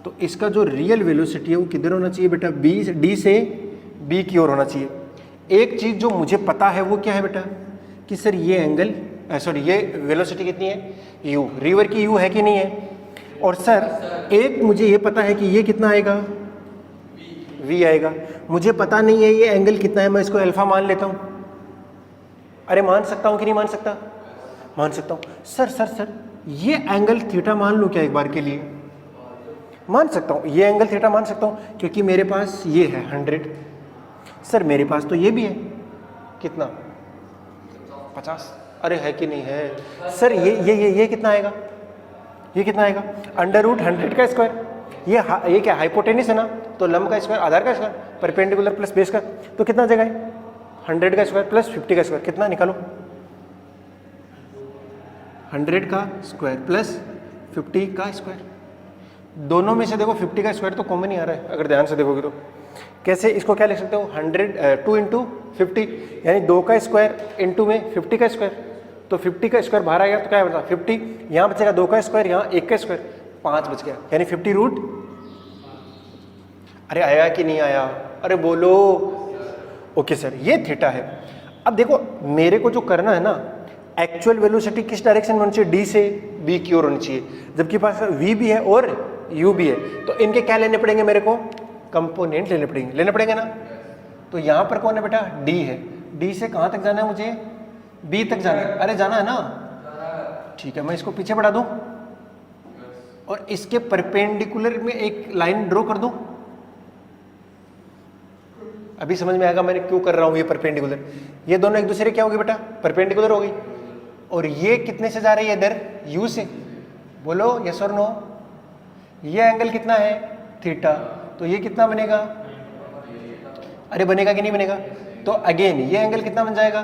तो इसका जो रियल वेलोसिटी है वो किधर होना चाहिए बेटा, बी, डी से बी की ओर होना चाहिए। एक चीज़ जो मुझे पता है वो क्या है बेटा, कि सर ये एंगल सॉरी ये वेलोसिटी कितनी है, यू, रिवर की यू है कि नहीं है। और सर एक मुझे ये पता है कि ये कितना आएगा, वी आएगा। मुझे पता नहीं है ये एंगल कितना है, मैं इसको अल्फा मान लेता हूँ। अरे मान सकता हूँ कि नहीं मान सकता, मान सकता हूँ। सर सर सर ये एंगल थीटा मान लूँ क्या एक बार के लिए, मान सकता हूँ, ये एंगल थीटा मान सकता हूँ क्योंकि मेरे पास ये है 100। सर मेरे पास तो ये भी है, कितना, 50। अरे है कि नहीं है सर, ये कितना आएगा, ये कितना आएगा, √100 का स्क्वायर। ये क्या हाइपोटेनिस है ना, तो लंब का स्क्वायर, आधार का स्क्वायर, परपेंडिकुलर प्लस बेस का, तो कितना जगह है, 100 का स्क्वायर प्लस 50 का स्क्वायर, कितना निकालो, 100 का स्क्वायर प्लस 50 का स्क्वायर। दोनों में से देखो 50 का स्क्वायर तो कॉमन ही आ रहा है, अगर ध्यान से देखोगे तो। कैसे इसको क्या लिख सकते हो, 2 इंटू 50, यानी 2 का स्क्वायर इंटू में 50 का स्क्वायर। तो 50 का स्क्वायर बाहर आएगा तो क्या बचा, 50, यहाँ बचेगा 2 का स्क्वायर, यहाँ 1 का स्क्वायर, 5 बच गया, यानी 50 अरे आया कि नहीं आया, अरे बोलो। ओके सर, ये थीटा है। अब देखो मेरे को जो करना है ना, एक्चुअल वेलोसिटी किस डायरेक्शन में होनी चाहिए, डी से बी की ओर होनी चाहिए, जबकि पास वी भी है और यू भी है। तो इनके क्या लेने पड़ेंगे मेरे को, कंपोनेंट लेने पड़ेंगे ना। तो यहाँ पर कौन है बेटा, डी है। डी से कहाँ तक जाना है मुझे, बी तक जाना है। अरे जाना है ना, ठीक है, मैं इसको पीछे बढ़ा दूँ और इसके परपेंडिकुलर में एक लाइन ड्रॉ कर दूँ। अभी समझ में आएगा मैंने क्यों कर रहा हूँ ये परपेंडिकुलर। ये दोनों एक दूसरे क्या होगी बेटा, परपेंडिकुलर हो गई। और ये कितने से जा रही है इधर, यू से, बोलो यस और नो। ये एंगल कितना है, थीटा, तो ये कितना बनेगा, अरे बनेगा कि नहीं बनेगा। तो अगेन ये एंगल कितना बन जाएगा,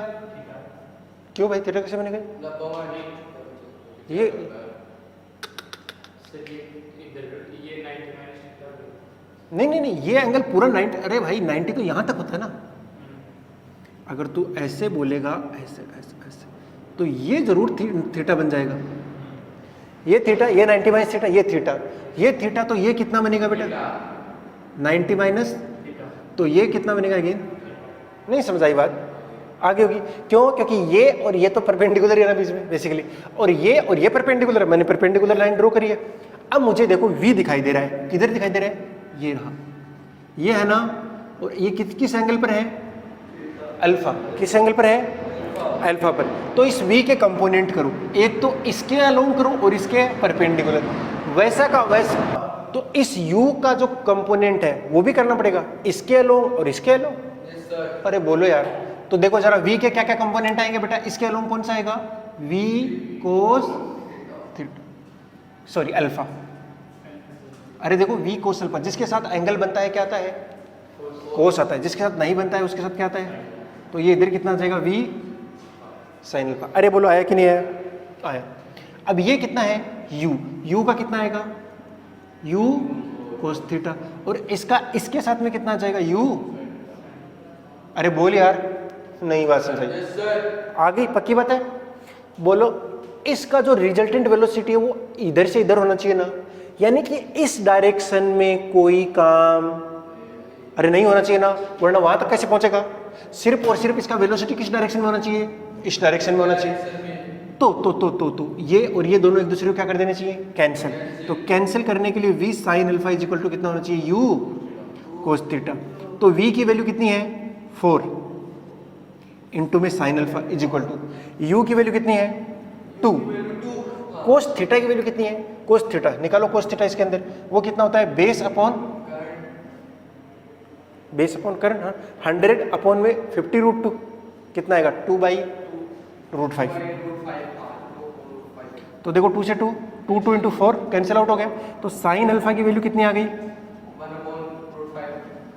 क्यों भाई थीटा कैसे बनेगा, ये नहीं, ये एंगल पूरा 90, अरे भाई 90 तो यहाँ तक होता है ना। अगर तू ऐसे बोलेगा, ऐसे ऐसे ऐसे, तो ये जरूर थीटा बन जाएगा। ये थीटा, ये 90 माइनस थीटा, ये थीटा, तो ये कितना बनेगा बेटा, 90 माइनस, तो ये कितना बनेगा अगेन, नहीं समझ आई बात, आगे होगी। क्यों, क्योंकि ये और ये तो परपेंडिकुलर है ना बीच में बेसिकली, और ये परपेंडिकुलर है, मैंने परपेंडिकुलर लाइन ड्रॉ करी है। अब मुझे देखो v दिखाई दे रहा है, किधर दिखाई दे रहा है, ये रहा, ये है ना, और ये किस एंगल पर है, अल्फा, किस एंगल पर है, अल्फा पर। तो इस v के कंपोनेंट करो, एक तो इसके अलोंग करो और इसके परपेंडिकुलर, वैसा का वैसा। तो इस u का जो कंपोनेंट है वो भी करना पड़ेगा, इसके अलोंग और इसके अलोंग। अरे बोलो यार, तो देखो जरा v के क्या क्या कंपोनेंट आएंगे बेटा, इसके अलोंग कौन सा आएगा, v cos theta, sorry alpha. अरे देखो v कोस अल्फा, जिसके साथ एंगल बनता है क्या आता है, कोस आता है, जिसके साथ नहीं बनता है उसके साथ क्या आता है, तो ये इधर कितना आ जाएगा, v साइन अल्फा। अरे बोलो आया कि नहीं आया, आया। अब ये कितना है, u का कितना आएगा, u कोस थीटा, और इसका इसके साथ में कितना आ जाएगा, u। अरे बोल यार, नहीं बात समझाई, आ गई, पक्की बात है, बोलो। इसका जो रिजल्टेंट वेलोसिटी है वो इधर से इधर होना चाहिए ना, यानी कि इस डायरेक्शन में कोई काम अरे नहीं होना चाहिए ना, वरना वहां तक कैसे पहुंचेगा। सिर्फ और सिर्फ इसका वेलोसिटी किस डायरेक्शन में होना चाहिए, इस डायरेक्शन में होना चाहिए। तो ये और ये दोनों एक दूसरे को क्या कर देने चाहिए, कैंसिल। तो कैंसिल करने के लिए v sine alpha is equal to कितना होना चाहिए, u कोस थीटा। तो v की वैल्यू कितनी है, 4 इंटू में sine alpha is equal to u की वैल्यू कितनी है, 2। कोस थीटा की वैल्यू कितनी है, कोस थीटा निकालो, कोस थीटा इसके अंदर वो कितना होता है, बेस अपॉन करंट, 100 अपॉन में 50√2 कितना आएगा, 2/√5। तो देखो 2 से 2 इंटू 4 कैंसिल आउट हो गया, तो साइन अल्फा की वैल्यू कितनी आ गई,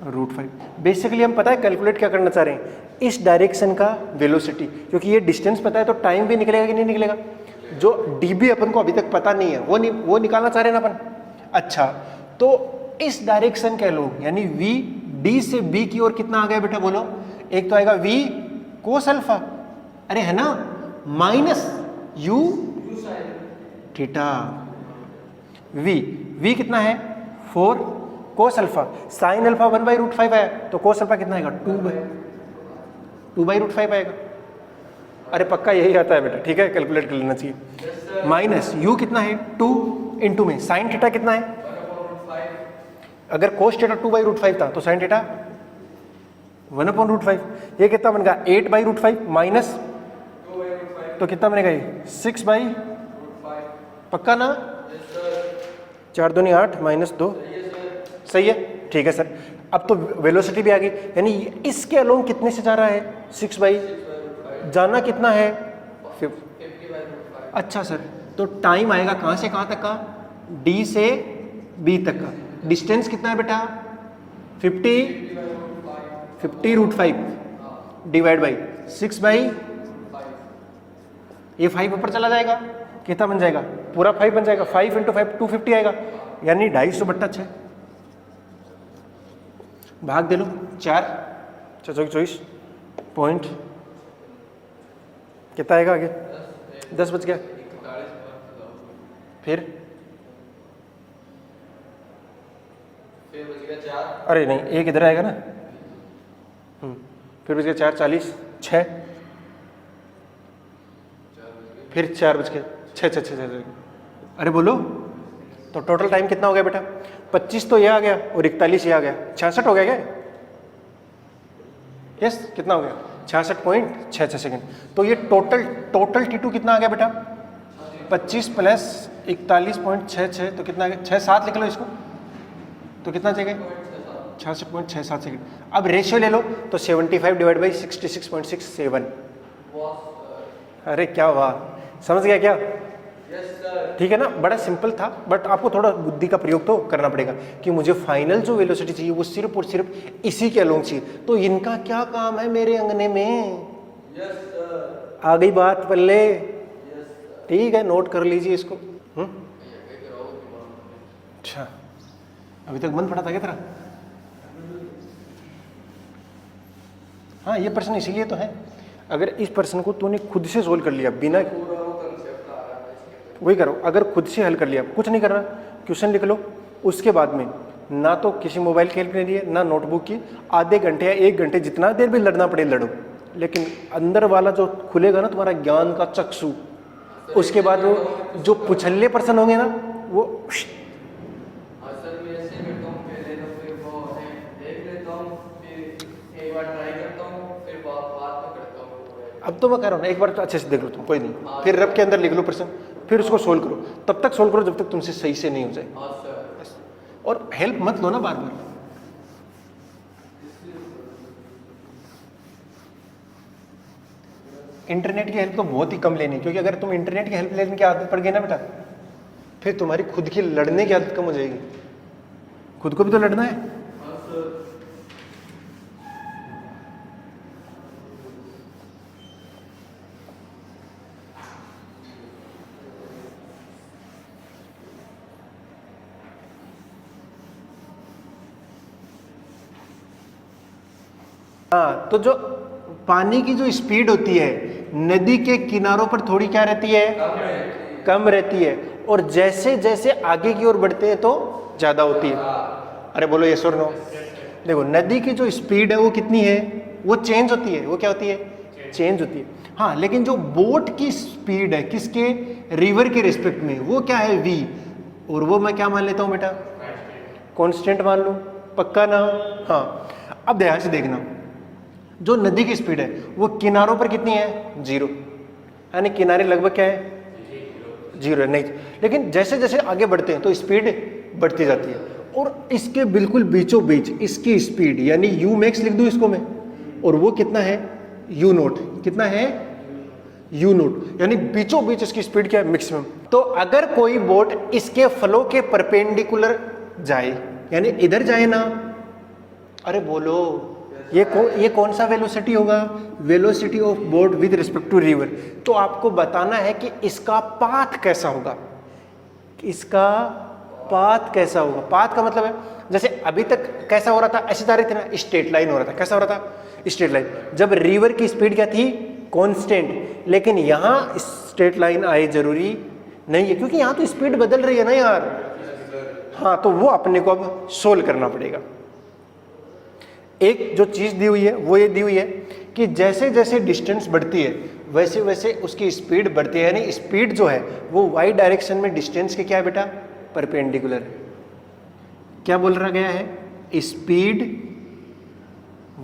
1/√5। बेसिकली हम पता है कैलकुलेट क्या करना चाह रहे हैं, इस डायरेक्शन का वेलोसिटी, क्योंकि ये डिस्टेंस पता है तो टाइम भी निकलेगा कि नहीं निकलेगा। जो dB अपन को अभी तक पता नहीं है वो निकालना चाह रहे हैं ना अपन। अच्छा, तो इस डायरेक्शन कह लो, यानी V D से B की ओर कितना आ गया बेटा बोलो? एक तो आएगा V कोस अल्फा, अरे है ना, माइनस U थीटा। V कितना है 4 कोस अल्फा, साइन अल्फा 1/√5 आया, तो कोस अल्फा कितना आएगा 2/√5 आएगा। अरे पक्का यही आता है बेटा, ठीक है, कैलकुलेट कर लेना चाहिए। माइनस U कितना है 2 इंटू में साइन थीटा कितना है, अगर कोस थीटा 2/√5 था तो साइन थीटा 1/√5, ये कितना बन गया 8/√5 माइनस तो कितना बनेगा ये 6/, पक्का ना, 4 दूनी 8 माइनस 2, सही है, ठीक है सर। अब तो वेलोसिटी भी आ गई, यानी इसके अलोंग कितने से जा रहा है 6/, जाना कितना है 50/. अच्छा सर, तो टाइम आएगा कहाँ से कहाँ तक का, D से B तक का डिस्टेंस कितना है बेटा 50/√5 डिवाइड बाई 6/, ये 5 ऊपर चला जाएगा, कितना बन जाएगा पूरा 5 बन जाएगा, 5 × 5 250 आएगा, यानी 250/6 भाग दे लो 4 24 पॉइंट, कितना आएगा आगे 10 बच गया, फिर
बच गया 4,
अरे नहीं एक इधर आएगा ना, फिर बच गया 4 40 6, फिर 4 बच गया 6 अरे बोलो, तो टोटल टाइम कितना हो गया बेटा 25 तो ये आ गया और 41 ये आ गया, 66 हो गया क्या, यस कितना हो गया 66.66 सेकेंड। तो ये टोटल T2 कितना आ गया बेटा 25 + 41.66, तो कितना आ गया 6-7 लिख लो इसको, तो कितना चाहिए 66.67 सेकेंड। अब रेशियो ले लो तो 75/66.67, अरे क्या वाह, समझ गया क्या, ठीक है ना, बड़ा सिंपल था, बट आपको थोड़ा बुद्धि का प्रयोग तो करना पड़ेगा कि मुझे फाइनल जो वेलोसिटी चाहिए वो सिर्फ और सिर्फ इसी के अलोंग चाहिए, तो इनका क्या काम है मेरे अंगने में, आ गई बात पल्ले, ठीक है, नोट कर लीजिए इसको। अच्छा, अभी तक मन पड़ा था क्या तेरा, हाँ ये प्रश्न इसीलिए तो है, अगर इस प्रश्न को तूने खुद से सोल्व कर लिया बिना, वही करो, अगर खुद से हल कर लिया, कुछ नहीं करना, क्वेश्चन लिख लो, उसके बाद में ना तो किसी मोबाइल की हेल्प नहीं ली है, ना नोटबुक की, आधे घंटे या 1 घंटे जितना देर भी लड़ना पड़े लड़ो, लेकिन अंदर वाला जो खुलेगा ना तुम्हारा ज्ञान का चक्षु, उसके बाद वो जो पुछल्ले पर्सन होंगे ना वो अब तो मैं कह रहा हूँ ना, एक बार तो अच्छे से देख लो तुम, कोई नहीं, फिर रब के अंदर लिख लो प्रश्न, फिर उसको सोल्व करो, तब तक सोल्व करो जब तक तुमसे सही से नहीं हो जाए, और हेल्प मत लो ना बार बार। इंटरनेट की हेल्प तो बहुत ही कम लेनी, क्योंकि अगर तुम इंटरनेट की हेल्प लेने की आदत पड़ गई ना बेटा, फिर तुम्हारी खुद की लड़ने की आदत कम हो जाएगी, खुद को भी तो लड़ना है। हाँ, तो जो पानी की जो स्पीड होती है नदी के किनारों पर थोड़ी क्या रहती है, कम रहती है, और जैसे जैसे आगे की ओर बढ़ते हैं तो ज्यादा होती है। अरे बोलो यस और नो। देखो नदी की जो स्पीड है वो कितनी है, वो चेंज होती है, वो क्या होती है, चेंज होती है। हाँ, लेकिन जो बोट की स्पीड है किसके, रिवर के रिस्पेक्ट में, वो क्या है v, और वो मैं क्या मान लेता हूँ बेटा, कांस्टेंट मान लूँ, पक्का ना। हाँ, अब ध्यान से देखना, जो नदी की स्पीड है वो किनारों पर कितनी है, 0, यानी किनारे लगभग क्या है, 0 नहीं, लेकिन जैसे जैसे आगे बढ़ते हैं तो स्पीड बढ़ती जाती है, और इसके बिल्कुल बीचों बीच इसकी स्पीड यानी u मैक्स लिख दूं इसको मैं, और वो कितना है u नोट, कितना है u नोट, यानी बीचों बीच इसकी स्पीड क्या है, मैक्सिमम। तो अगर कोई बोट इसके फ्लो के परपेंडिकुलर जाए, यानी इधर जाए ना, अरे बोलो ये कौन सा वेलोसिटी होगा? Velocity of boat with respect to river. तो आपको बताना है कि इसका पाथ कैसा होगा, इसका पाथ कैसा होगा। पाथ का मतलब है जैसे अभी तक कैसा हो रहा था, ऐसे जा रही थी ना, स्ट्रेट लाइन हो रहा था। कैसा हो रहा था? Straight line. जब रिवर की स्पीड क्या थी? कांस्टेंट। लेकिन यहां स्ट्रेट लाइन आए जरूरी नहीं है, क्योंकि यहां तो स्पीड बदल रही है ना यार। हाँ, तो वो अपने को अब सोल्व करना पड़ेगा। एक जो चीज दी हुई है वो ये दी हुई है कि जैसे जैसे डिस्टेंस बढ़ती है वैसे वैसे उसकी स्पीड बढ़ती है, यानी स्पीड जो है वो वाई डायरेक्शन में डिस्टेंस के क्या है बेटा? परपेंडिकुलर है। क्या बोल रहा गया है? स्पीड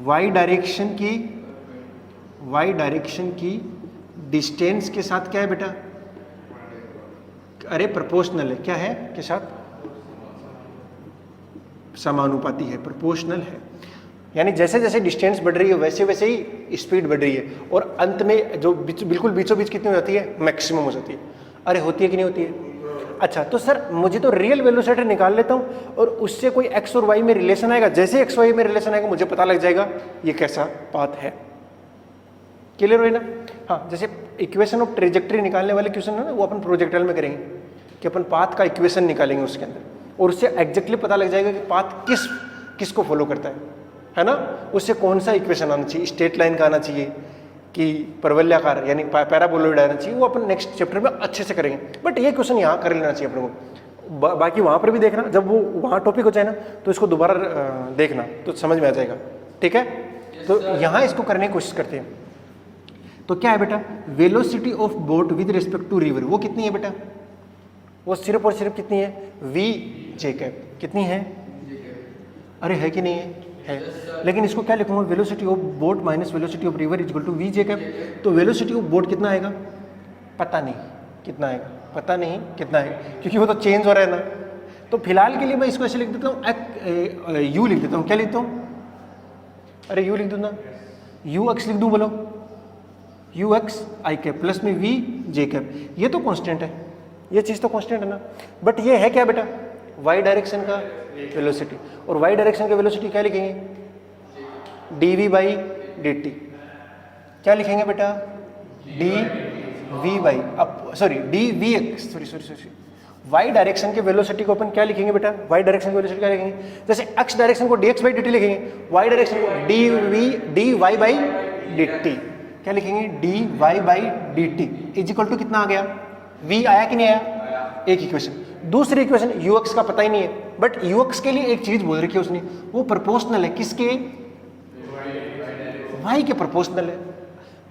वाई डायरेक्शन की डिस्टेंस के साथ क्या है बेटा? अरे प्रोपोर्शनल है। क्या है? के साथ समानुपाती है, प्रोपोर्शनल है। यानी जैसे जैसे डिस्टेंस बढ़ रही है वैसे वैसे ही स्पीड बढ़ रही है, और अंत में जो बिल्कुल बीचों बीच कितनी हो जाती है? मैक्सिमम हो जाती है। अरे होती है कि नहीं होती है? अच्छा, तो सर मुझे तो रियल वेलोसिटी निकाल लेता हूँ और उससे कोई एक्स और वाई में रिलेशन आएगा। जैसे एक्स वाई में रिलेशन आएगा मुझे पता लग जाएगा ये कैसा पाथ है। क्लियर हुई ना? हाँ, जैसे इक्वेशन ऑफ ट्रेजेक्ट्री निकालने वाले क्वेश्चन है ना, वो अपन प्रोजेक्टाइल में करेंगे कि अपन पाथ का इक्वेशन निकालेंगे उसके अंदर, और उससे एग्जैक्टली पता लग जाएगा कि पाथ किसको फॉलो करता है ना। उससे कौन सा इक्वेशन आना चाहिए, स्ट्रेट लाइन का आना चाहिए कि परवलयाकार यानी पैराबोलॉइड आना चाहिए, वो अपन नेक्स्ट चैप्टर में अच्छे से करेंगे। बट ये क्वेश्चन यहाँ कर लेना चाहिए अपने को। बाकी वहाँ पर भी देखना, जब वो वहाँ टॉपिक हो जाए ना तो इसको दोबारा देखना तो समझ में आ जाएगा। ठीक है, तो यहाँ इसको करने की कोशिश करते हैं। तो क्या है बेटा? Velocity of boat with respect to river, वो कितनी है बेटा? वो सिर्फ और सिर्फ कितनी है? V J cap. कितनी है? अरे है कि नहीं है? है। लेकिन इसको क्या लिखूंगा? Velocity of boat minus velocity of river equal to V J cap. तो वेलोसिटी ऑफ बोट कितना आएगा? पता नहीं कितना आएगा, पता नहीं कितना है, क्योंकि वो तो चेंज हो रहा है ना। तो फिलहाल के लिए मैं इसको ऐसे लिख देता हूँ, यू लिख देता हूँ। क्या लिखता हूँ? अरे यू लिख दूँ ना, यू एक्स लिख दूँ, बोलो you x I cap plus में वी जे कैप। ये तो कांस्टेंट है, ये चीज़ तो कांस्टेंट है ना। बट ये है क्या बेटा? वाई डायरेक्शन का वेलोसिटी। और वाई डायरेक्शन का वेलोसिटी क्या लिखेंगे? D V by D T. क्या लिखेंगे बेटा? D V by D V X, sorry Y direction के वेलोसिटी को अपन क्या लिखेंगे बेटा? वाई डायरेक्शन की वेलोसिटी क्या लिखेंगे? जैसे एक्स डायरेक्शन को D X by D T लिखेंगे, वाई डायरेक्शन को D Y by D T. क्या लिखेंगे? D Y by D T is equal to कितना आ गया? वी आया कि नहीं आया? एक इक्वेशन। दूसरी इक्वेशन यू एक्स का पता ही नहीं है, बट यू एक्स के लिए एक चीज बोल रखी है उसने, वो प्रोपोर्शनल है। किसके? वाई के प्रोपोर्शनल है।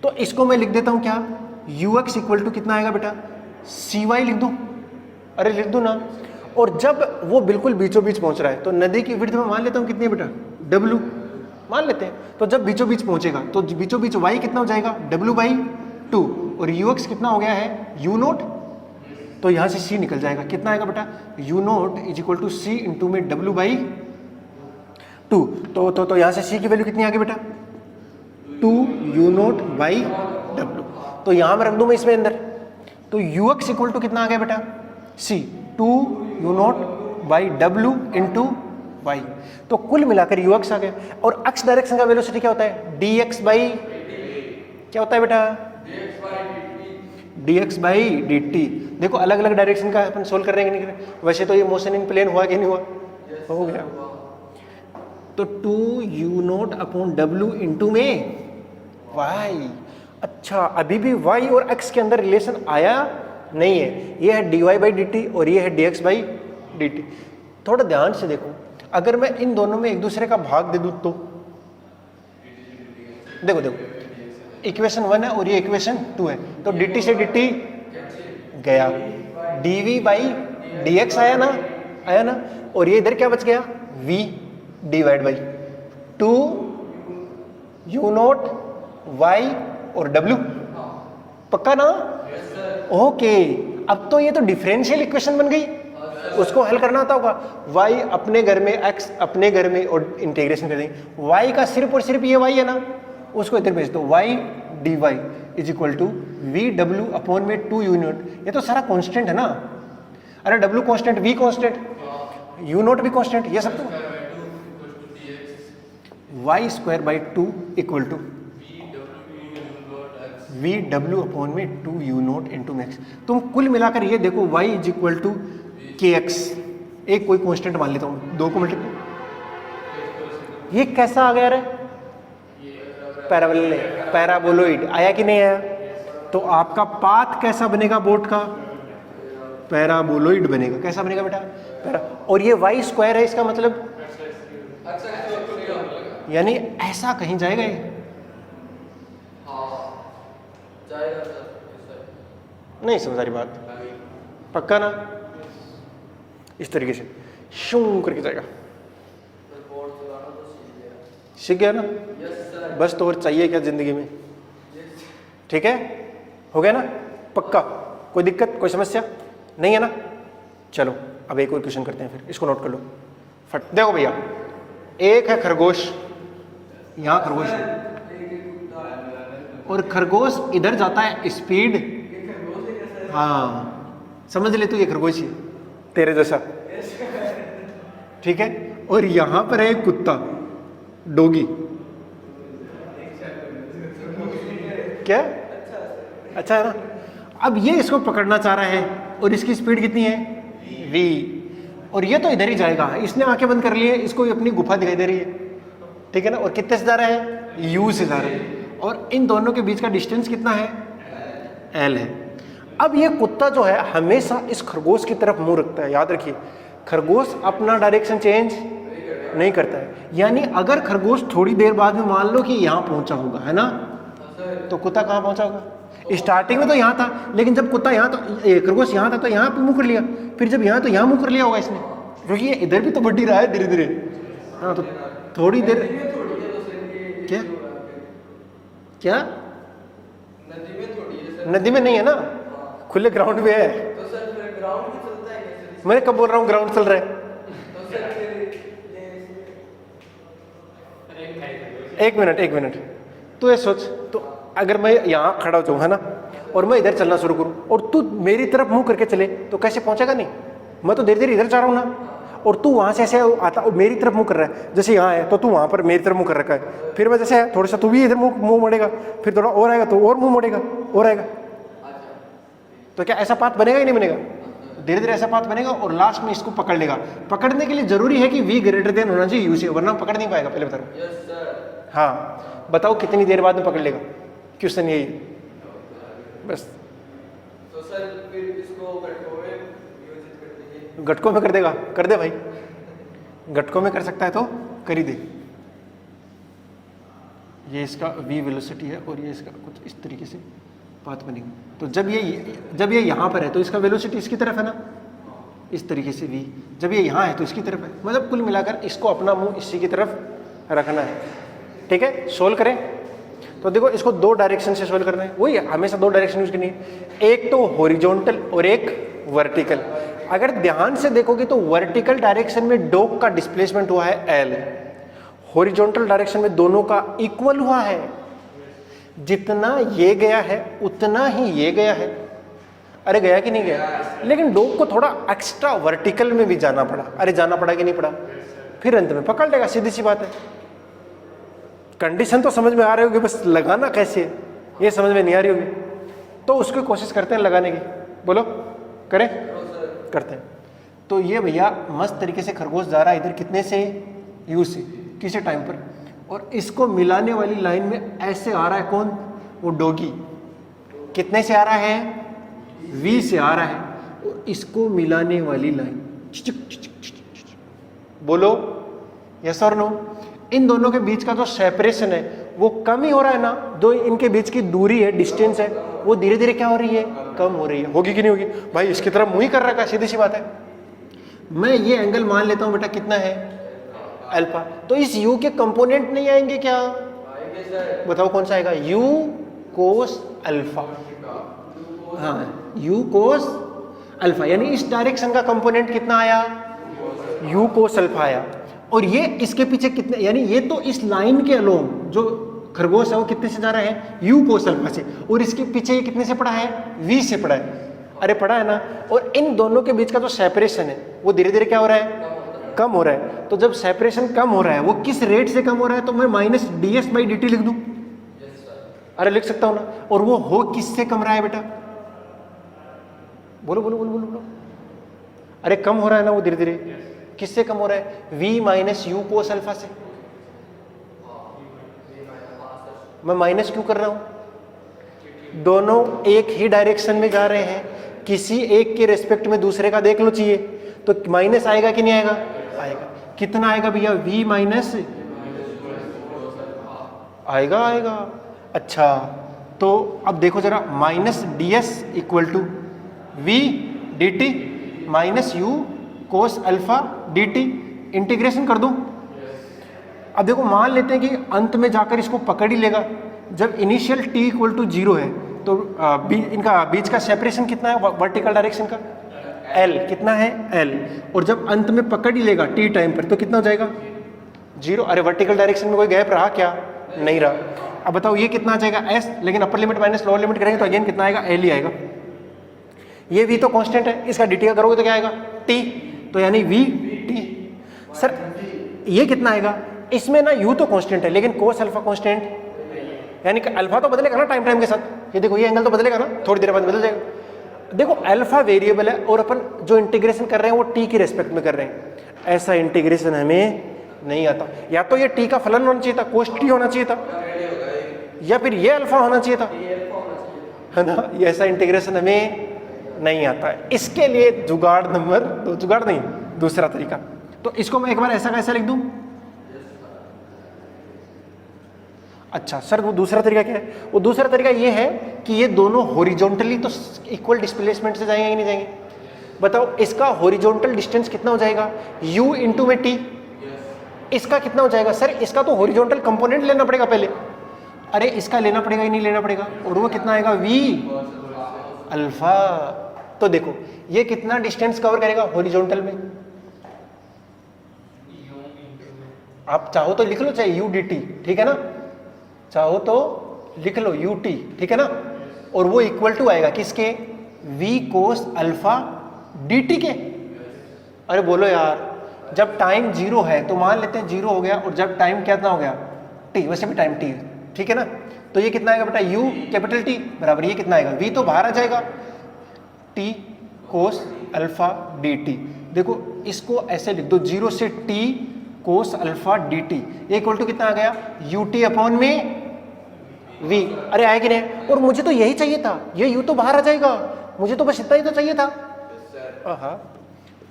तो इसको मैं लिख देता हूं क्या? यू एक्स इक्वल टू कितना आएगा बेटा? सी वाई लिख दूं? अरे लिख दूं ना। और जब वो बिल्कुल बीचों बीच पहुंच रहा है तो नदी की विड्थ में मान लेता हूं कितनी है बेटा? डब्ल्यू मान लेते हैं। तो जब बीचों बीच पहुंचेगा तो बीचों बीच वाई कितना हो जाएगा? डब्ल्यू बाई 2, और यू एक्स कितना हो गया है? U naught. तो यहां से सी निकल जाएगा। कितना आएगा बेटा? U naught is equal to C into में डब्ल्यू बाई 2। तो यहां से सी की वैल्यू कितनी आ गई बेटा? 2 यू नोट बाई डब्ल्यू। तो यहां मैं रख दूं मैं इसमें अंदर, तो यू एक्स इक्वल टू कितना आ गया बेटा? C 2 U naught by W into Y. तो कुल मिलाकर यू एक्स आ गया। और एक्स डायरेक्शन का वेलोसिटी क्या होता है? डी एक्स बाई क्या होता है बेटा? D X by D T. देखो अलग अलग डायरेक्शन का अपन सोल्व कर रहे हैं कि नहीं कर रहे? वैसे तो ये मोशन इन प्लेन हुआ कि नहीं हुआ? हो गया। तो 2 U naught upon W into में वाई। अच्छा, अभी भी वाई और एक्स के अंदर रिलेशन आया नहीं है। ये है D Y by D T और ये है D X by D T. थोड़ा ध्यान से देखो, अगर मैं इन दोनों में एक दूसरे का भाग दे दूं तो देखो इक्वेशन 1 है और ये इक्वेशन 2 है, तो dt से dt गया, dv बाई dx आया ना, और ये इधर क्या बच गया? v divide by 2 u note y और w। पक्का ना? ओके, अब तो ये तो डिफरेंशियल इक्वेशन बन गई। उसको हल करना आता होगा, y अपने घर में, x अपने घर में, और इंटीग्रेशन कर देंगे। y का सिर्फ और सिर्फ ये y है ना, उसको इधर भेज दो, y dy is equal to V W upon में 2 यू नोट। ये तो सारा कांस्टेंट है ना। अरे w constant, v constant, u naught भी कांस्टेंट, ये सब तो Y square by 2 equal to V W upon में 2 यू नोट इंटू मैक्स। तुम कुल मिलाकर ये देखो y इज इक्वल टू के एक्स, एक कोई कांस्टेंट मान लेता हूँ, 2 को मल्टीप्लाई, ये कैसा आ गया रे? पैराबोलॉइड आया कि नहीं आया? तो आपका पाथ कैसा बनेगा बोट का? पैराबोलॉइड बनेगा। कैसा बनेगा बेटा? पैरा। और ये वाई स्क्वायर है, इसका मतलब यानी ऐसा कहीं जाएगा ये? नहीं समझ रही बात? पक्का ना? इस तरीके से शूं करके जाएगा। सीख गया ना? बस तो और चाहिए क्या जिंदगी में? ठीक है, हो गया ना? पक्का? कोई दिक्कत, कोई समस्या नहीं है ना? चलो अब एक और क्वेश्चन करते हैं, फिर इसको नोट कर लो फट। देखो भैया, एक है खरगोश, यहाँ खरगोश है और खरगोश इधर जाता है स्पीड, हाँ समझ ले तू, ये खरगोश है तेरे जैसा, ठीक है। और यहां पर है एक कुत्ता डोगी, क्या अच्छा है ना? अब ये इसको पकड़ना चाह रहा है और इसकी स्पीड कितनी है? v। और ये तो इधर ही जाएगा, इसने आंखें बंद कर ली है, इसको अपनी गुफा दिखाई दे रही है, ठीक है ना? और कितने से जा रहा है? u से जा रहा है। और इन दोनों के बीच का डिस्टेंस कितना है? l है। अब ये कुत्ता जो है हमेशा इस खरगोश की तरफ मुंह रखता है, याद रखिए, खरगोश अपना डायरेक्शन चेंज नहीं करता है। यानी अगर खरगोश थोड़ी देर बाद में मान लो कि यहाँ पहुंचा होगा, है ना, तो कुत्ता कहाँ पहुंचा होगा? स्टार्टिंग में तो यहाँ था, लेकिन जब कुत्ता यहाँ, तो खरगोश यहाँ था तो यहाँ पे मुंह कर लिया, फिर जब यहाँ तो यहाँ मुंह कर लिया होगा इसने, क्योंकि ये इधर भी तो बढ़ ही रहा है धीरे धीरे। हाँ तो थोड़ी देर क्या क्या नदी में नहीं है ना, खुले ग्राउंड में है।
तो सर फिर ग्राउंड भी चलता है कैसे?
मैं कब बोल रहा हूँ ग्राउंड चल रहा है?
तो सर फिर
एक मिनट, तो ये सोच, तो अगर मैं यहाँ खड़ा हो जाऊँ, है ना, और मैं इधर चलना शुरू करूँ और तू मेरी तरफ मुंह करके चले तो कैसे पहुंचेगा? नहीं, मैं तो धीरे धीरे इधर जा रहा हूँ ना, और तू वहां से ऐसे आता और मेरी तरफ मुंह कर रहा है, जैसे यहाँ है तो तू वहां पर मेरी तरफ मुंह कर रखा है, फिर मैं जैसे थोड़ा सा तू भी इधर मुंह मोड़ेगा, फिर थोड़ा और आएगा तो और मुंह मोड़ेगा और आएगा, तो क्या ऐसा पाथ बनेगा ही नहीं बनेगा? धीरे धीरे ऐसा पाथ बनेगा और लास्ट में इसको पकड़ लेगा। पकड़ने के लिए जरूरी है कि v ग्रेटर देन होना चाहिए u से, वरना पकड़ नहीं पाएगा। पहले बता रहा हूं।
Yes sir.
हाँ बताओ कितनी देर बाद में पकड़ लेगा? क्वेश्चन यही है बस।
तो सर फिर इसको घटकों में विभाजित कर दीजिए।
घटकों में कर देगा? कर दे भाई, घटकों में कर सकता है तो कर ही दे। ये इसका v वेलोसिटी है और ये इसका कुछ इस तरीके से पाथ बनेगा। तो जब ये यहाँ पर है तो इसका वेलोसिटी इसकी तरफ है ना, इस तरीके से v। जब ये यहाँ है तो इसकी तरफ है, मतलब कुल मिलाकर इसको अपना मुंह इसी की तरफ रखना है, ठीक है। सोल्व करें तो देखो, इसको दो डायरेक्शन से सोल्व करना है, वही है, हमेशा दो डायरेक्शन यूज करनी है, एक तो हॉरिजॉन्टल और एक वर्टिकल। अगर ध्यान से देखोगे तो वर्टिकल डायरेक्शन में डॉग का डिस्प्लेसमेंट हुआ है l, हॉरिजॉन्टल डायरेक्शन में दोनों का इक्वल हुआ है, जितना ये गया है उतना ही ये गया है। अरे गया कि नहीं गया? लेकिन डॉग को थोड़ा एक्स्ट्रा वर्टिकल में भी जाना पड़ा। अरे जाना पड़ा कि नहीं पड़ा? फिर अंत में पकड़ लेगा, सीधी सी बात है। कंडीशन तो समझ में आ रही होगी, बस लगाना कैसे ये समझ में नहीं आ रही होगी, तो उसकी कोशिश करते हैं लगाने की। बोलो करें? करते हैं। तो ये भैया मस्त तरीके से खरगोश जा रहा है इधर, कितने से? u से, किसी टाइम पर, और इसको मिलाने वाली लाइन में ऐसे आ रहा है कौन? वो डॉगी। कितने से आ रहा है? v से आ रहा है, और इसको मिलाने वाली लाइन बोलो यस और नो। इन दोनों के बीच का जो सेपरेशन है वो कम ही हो रहा है ना, जो इनके बीच की दूरी है, डिस्टेंस है, वो धीरे धीरे क्या हो रही है? कम हो रही है। होगी कि नहीं होगी? भाई इसकी तरफ मुंह ही कर रखा है, सीधी सी बात है। मैं ये एंगल मान लेता हूं बेटा, कितना है? अल्फा। तो इस u के कंपोनेंट नहीं आएंगे क्या?
आएंगे सर।
बताओ कौन सा आएगा? u cos alpha. हाँ, u कोस अल्फा, यानी इस डायरेक्शन का कंपोनेंट कितना आया? u कोस अल्फा आया। और ये इसके पीछे कितने, यानी ये तो इस लाइन के अलोंग जो खरगोश है वो कितने से जा रहा है? u कोस अल्फा से, और इसके पीछे ये कितने से पड़ा है? v से पड़ा है। अरे पड़ा है ना। और इन दोनों के बीच का जो सेपरेशन है वो धीरे धीरे क्या हो रहा है? कम हो रहा है, तो जब सेपरेशन कम हो रहा है वो किस रेट से कम हो रहा है, तो मैं माइनस ds/dt लिख दूं। अरे लिख सकता हूं ना। और वो हो किससे कम रहा है बेटा, बोलो बोलो बोलो बोलो बोलो। अरे कम हो रहा है ना वो धीरे धीरे। किससे कम हो रहा है, v minus U cos alpha से। मैं माइनस क्यों कर रहा हूं, दोनों एक ही डायरेक्शन में जा रहे हैं, किसी एक के रेस्पेक्ट में दूसरे का देख लो चाहिए, तो माइनस आएगा कि नहीं आएगा, आएगा। कितना आएगा भैया, v माइनस आएगा, आएगा। अच्छा तो अब देखो जरा, minus ds equal to v dt minus U cos alpha dt, integration कर दूं। अब देखो मान लेते हैं कि अंत में जाकर इसको पकड़ ही लेगा। जब इनिशियल t इक्वल टू 0 है तो इनका बीच का सेपरेशन कितना है वर्टिकल डायरेक्शन का, l कितना है l, और जब अंत में पकड़ ही लेगा t टाइम पर तो कितना हो जाएगा 0। अरे वर्टिकल डायरेक्शन में कोई गैप रहा क्या, नहीं रहा। अब बताओ ये कितना आ जाएगा s, लेकिन upper limit minus lower limit करेंगे तो अगेन कितना आएगा, l ही आएगा। ये v तो कांस्टेंट है, इसका dt का करोगे तो क्या आएगा t, तो यानी v t। सर ये कितना आएगा, इसमें ना u तो कांस्टेंट है लेकिन कोस अल्फा कांस्टेंट, यानी कि अल्फा तो बदलेगा ना टाइम के साथ। ये देखो ये एंगल तो बदलेगा ना, थोड़ी देर बाद बदल जाएगा। देखो अल्फा वेरिएबल है और अपन जो इंटीग्रेशन कर रहे हैं वो t के रेस्पेक्ट में कर रहे हैं। ऐसा इंटीग्रेशन हमें नहीं आता, या तो ये t का फलन होना चाहिए था, कोस t होना चाहिए था, या फिर ये अल्फा होना चाहिए था, है ना। ये ऐसा इंटीग्रेशन हमें नहीं आता है। इसके लिए जुगाड़ नंबर दो, जुगाड़ नहीं दूसरा तरीका, तो इसको मैं एक बार ऐसा कैसे लिख दूं। अच्छा सर वो दूसरा तरीका क्या है, वो दूसरा तरीका ये है कि ये दोनों हॉरिजॉन्टली तो इक्वल डिस्प्लेसमेंट से जाएंगे कि नहीं जाएंगे, बताओ। इसका हॉरिजॉन्टल डिस्टेंस कितना हो जाएगा, u इंटू में t। इसका कितना हो जाएगा, सर इसका तो हॉरिजॉन्टल कंपोनेंट लेना पड़ेगा पहले। अरे इसका लेना पड़ेगा ही नहीं लेना पड़ेगा, और वो कितना आएगा v अल्फा। तो देखो ये कितना डिस्टेंस कवर करेगा हॉरिजॉन्टल में, आप चाहो तो लिख लो चाहे u dt, ठीक है ना, चाहो तो लिख लो ut, ठीक है ना। और वो इक्वल टू आएगा किसके, v कोस अल्फा dt के। अरे बोलो यार, जब टाइम 0 है तो मान लेते हैं 0 हो गया, और जब टाइम कितना हो गया t, वैसे भी टाइम t है, ठीक है ना। तो ये कितना आएगा बेटा, u कैपिटल T बराबर ये कितना आएगा, v तो बाहर आ जाएगा, t कोस अल्फा dt। देखो इसको ऐसे लिख दो, 0 से t cos alpha dt equal to कितना आ गया, ut अपॉन में v। अरे आया कि नहीं, और मुझे तो यही चाहिए था, ये u तो बाहर आ जाएगा, मुझे तो बस इतना ही तो चाहिए था।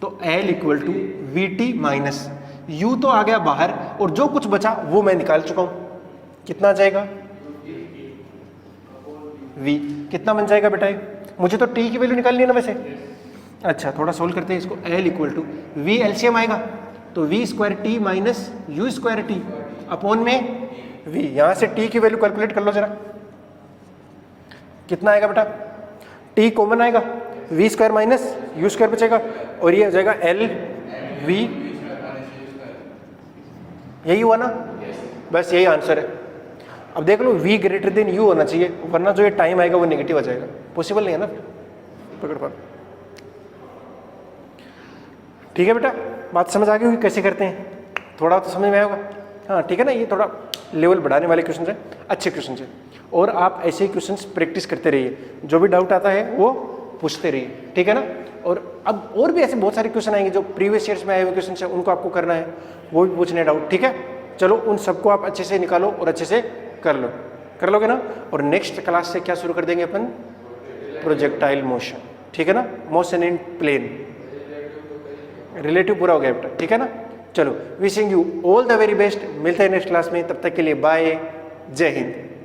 तो l equal to V T minus u तो आ गया बाहर, और जो कुछ बचा वो मैं निकाल चुका हूं, कितना आ जाएगा v, कितना बन जाएगा बेटा, मुझे तो t की वैल्यू निकालनी है ना वैसे। अच्छा थोड़ा सोल्व करते हैं इसको, l equal to v LCM आएगा तो v square T minus U square T upon में v। यहां से t की वैल्यू कैलकुलेट कर लो जरा, कितना आएगा बेटा, t कॉमन आएगा, v square minus U square बचेगा, और ये आ जाएगा l v। यही हुआ ना, बस यही आंसर है। अब देख लो v ग्रेटर देन u होना चाहिए, वरना जो ये टाइम आएगा वो नेगेटिव आ जाएगा, पॉसिबल नहीं है ना, पकड़ पा। ठीक है बेटा, बात समझ आ गई होगी कैसे करते हैं, थोड़ा तो समझ में आया होगा। हाँ ठीक है ना, ये थोड़ा लेवल बढ़ाने वाले क्वेश्चन है, अच्छे क्वेश्चन है, और आप ऐसे ही क्वेश्चन प्रैक्टिस करते रहिए, जो भी डाउट आता है वो पूछते रहिए, ठीक है ना। और अब और भी ऐसे बहुत सारे क्वेश्चन आएंगे जो प्रीवियस ईयर्स में आए हुए क्वेश्चन है, उनको आपको करना है, वो भी पूछने डाउट, ठीक है। चलो उन सबको आप अच्छे से निकालो और अच्छे से कर लो, कर लोगे ना। और नेक्स्ट क्लास से क्या शुरू कर देंगे अपन, प्रोजेक्टाइल मोशन, ठीक है ना, मोशन इन प्लेन, रिलेटिव पूरा हो गया बेटा, ठीक है ना। चलो wishing you all the very best, मिलते हैं नेक्स्ट क्लास में, तब तक के लिए बाय, जय हिंद।